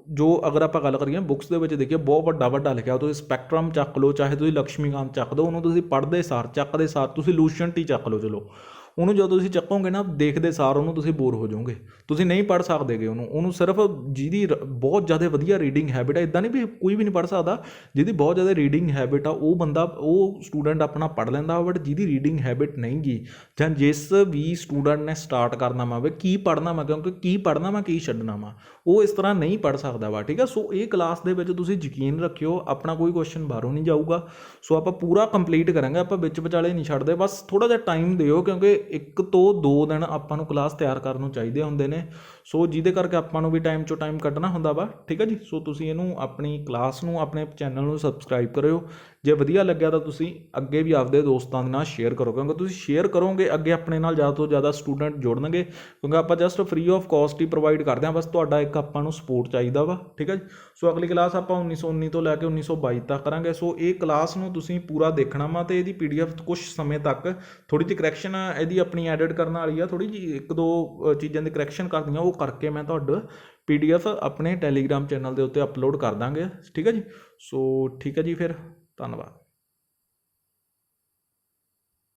ਜੋ ਅਗਰ ਆਪਾਂ ਗੱਲ ਕਰੀਏ ਬੁੱਕਸ ਦੇ ਵਿੱਚ ਦੇਖੀਏ ਬਹੁਤ ਵੱਡਾ ਲਿਖਿਆ, ਤੁਸੀਂ ਸਪੈਕਟਰਮ ਚੱਕ ਲਓ, ਚਾਹੇ ਤੁਸੀਂ ਲਕਸ਼ਮੀਕਾਂਤ ਚੱਕ ਦਿਓ, ਉਹਨੂੰ ਤੁਸੀਂ ਪੜ੍ਹਦੇ ਸਾਰ ਚੱਕਦੇ ਸਾਰ ਤੁਸੀਂ ਲੂਸੈਂਟ ਹੀ ਚੱਕ ਲਓ, ਚਲੋ ਉਹਨੂੰ ਜਦੋਂ ਤੁਸੀਂ ਚੱਕੋਗੇ ਨਾ ਦੇਖਦੇ ਸਾਰ ਉਹਨੂੰ ਤੁਸੀਂ ਬੋਰ ਹੋ ਜਾਓਗੇ, ਤੁਸੀਂ ਨਹੀਂ ਪੜ੍ਹ ਸਕਦੇਗੇ ਉਹਨੂੰ ਸਿਰਫ ਜਿਹਦੀ ਬਹੁਤ ਜ਼ਿਆਦਾ ਵਧੀਆ ਰੀਡਿੰਗ ਹੈਬਿਟ ਹੈ, ਇੱਦਾਂ ਨਹੀਂ ਵੀ ਕੋਈ ਵੀ ਨਹੀਂ ਪੜ੍ਹ ਸਕਦਾ, ਜਿਹਦੀ ਬਹੁਤ ਜ਼ਿਆਦਾ ਰੀਡਿੰਗ ਹੈਬਿਟ ਆ ਉਹ ਸਟੂਡੈਂਟ ਆਪਣਾ ਪੜ੍ਹ ਲੈਂਦਾ। ਬਟ ਜਿਹਦੀ ਰੀਡਿੰਗ ਹੈਬਿਟ ਨਹੀਂ ਗੀ, ਜਾਂ ਜਿਸ ਵੀ ਸਟੂਡੈਂਟ ਨੇ ਸਟਾਰਟ ਕਰਨਾ ਵਾ ਕੀ ਪੜ੍ਹਨਾ ਵਾ, ਕਿਉਂਕਿ ਕੀ ਪੜ੍ਹਨਾ ਵਾ ਕੀ ਛੱਡਣਾ ਵਾ, ਉਹ ਇਸ ਤਰ੍ਹਾਂ ਨਹੀਂ ਪੜ੍ਹ ਸਕਦਾ ਵਾ, ਠੀਕ ਹੈ। ਸੋ ਇਹ ਕਲਾਸ ਦੇ ਵਿੱਚ ਤੁਸੀਂ ਯਕੀਨ ਰੱਖਿਓ ਆਪਣਾ ਕੋਈ ਕੁਐਸਚਨ ਬਾਹਰੋਂ ਨਹੀਂ ਜਾਊਗਾ। ਸੋ ਆਪਾਂ ਪੂਰਾ ਕੰਪਲੀਟ ਕਰਾਂਗੇ, ਆਪਾਂ ਵਿੱਚ ਵਿਚਾਲੇ ਨਹੀਂ ਛੱਡਦੇ, ਬਸ ਥੋੜ੍ਹਾ ਜਿਹਾ ਟਾਈਮ ਦਿਓ, ਕਿਉਂਕਿ 1 ਤੋਂ 2 ਦਿਨ ਆਪਾਂ ਨੂੰ ਕਲਾਸ ਤਿਆਰ ਕਰਨ ਨੂੰ ਚਾਹੀਦੇ ਹੁੰਦੇ ਨੇ। ਸੋ ਜਿਹਦੇ ਕਰਕੇ ਆਪਾਂ ਨੂੰ ਵੀ ਟਾਈਮ 'ਚੋਂ ਟਾਈਮ ਕੱਢਣਾ ਹੁੰਦਾ ਵਾ, ਠੀਕ ਹੈ ਜੀ। ਸੋ ਤੁਸੀਂ ਇਹਨੂੰ ਆਪਣੀ ਕਲਾਸ ਨੂੰ, ਆਪਣੇ ਚੈਨਲ ਨੂੰ ਸਬਸਕ੍ਰਾਈਬ ਕਰਿਓ। ਜੇ ਵਧੀਆ ਲੱਗਿਆ ਤਾਂ ਤੁਸੀਂ ਅੱਗੇ ਵੀ ਆਪਦੇ ਦੋਸਤਾਂ ਦੇ ਨਾਲ ਸ਼ੇਅਰ ਕਰੋ, ਕਿਉਂਕਿ ਤੁਸੀਂ ਸ਼ੇਅਰ ਕਰੋਗੇ ਅੱਗੇ ਆਪਣੇ ਨਾਲ ਜ਼ਿਆਦਾ ਤੋਂ ਜ਼ਿਆਦਾ ਸਟੂਡੈਂਟ ਜੁੜਨਗੇ, ਕਿਉਂਕਿ ਆਪਾਂ just free of cost he provide ਕਰਦੇ ਹਾਂ। ਬਸ ਤੁਹਾਡਾ ਇੱਕ ਆਪਾਂ ਨੂੰ ਸਪੋਰਟ ਚਾਹੀਦਾ ਵਾ, ਠੀਕ ਹੈ ਜੀ। ਸੋ ਅਗਲੀ ਕਲਾਸ ਆਪਾਂ 1919 ਤੋਂ ਲੈ ਕੇ 1922 ਤੱਕ ਕਰਾਂਗੇ। ਸੋ ਇਹ ਕਲਾਸ ਨੂੰ ਤੁਸੀਂ ਪੂਰਾ ਦੇਖਣਾ ਵਾ, ਅਤੇ ਇਹਦੀ PDF ਕੁਛ ਸਮੇਂ ਤੱਕ ਥੋੜ੍ਹੀ ਜਿਹੀ ਕਰੈਕਸ਼ਨ ਇਹਦੀ ਆਪਣੀ ਐਡਿਟ ਕਰਨ ਵਾਲੀ ਆ, ਥੋੜ੍ਹੀ ਜਿਹੀ 1-2 ਚੀਜ਼ਾਂ ਦੀ ਕਰੈਕਸ਼ਨ ਕਰਦੀਆਂ, ਉਹ ਕਰਕੇ ਮੈਂ ਤੁਹਾਡਾ PDF ਆਪਣੇ ਟੈਲੀਗ੍ਰਾਮ ਚੈਨਲ ਦੇ ਉੱਤੇ ਅਪਲੋਡ ਕਰ ਦਾਂਗੇ, ਠੀਕ ਹੈ ਜੀ। ਸੋ ਠੀਕ ਹੈ ਜੀ, ਫਿਰ ਧੰਨਵਾਦ।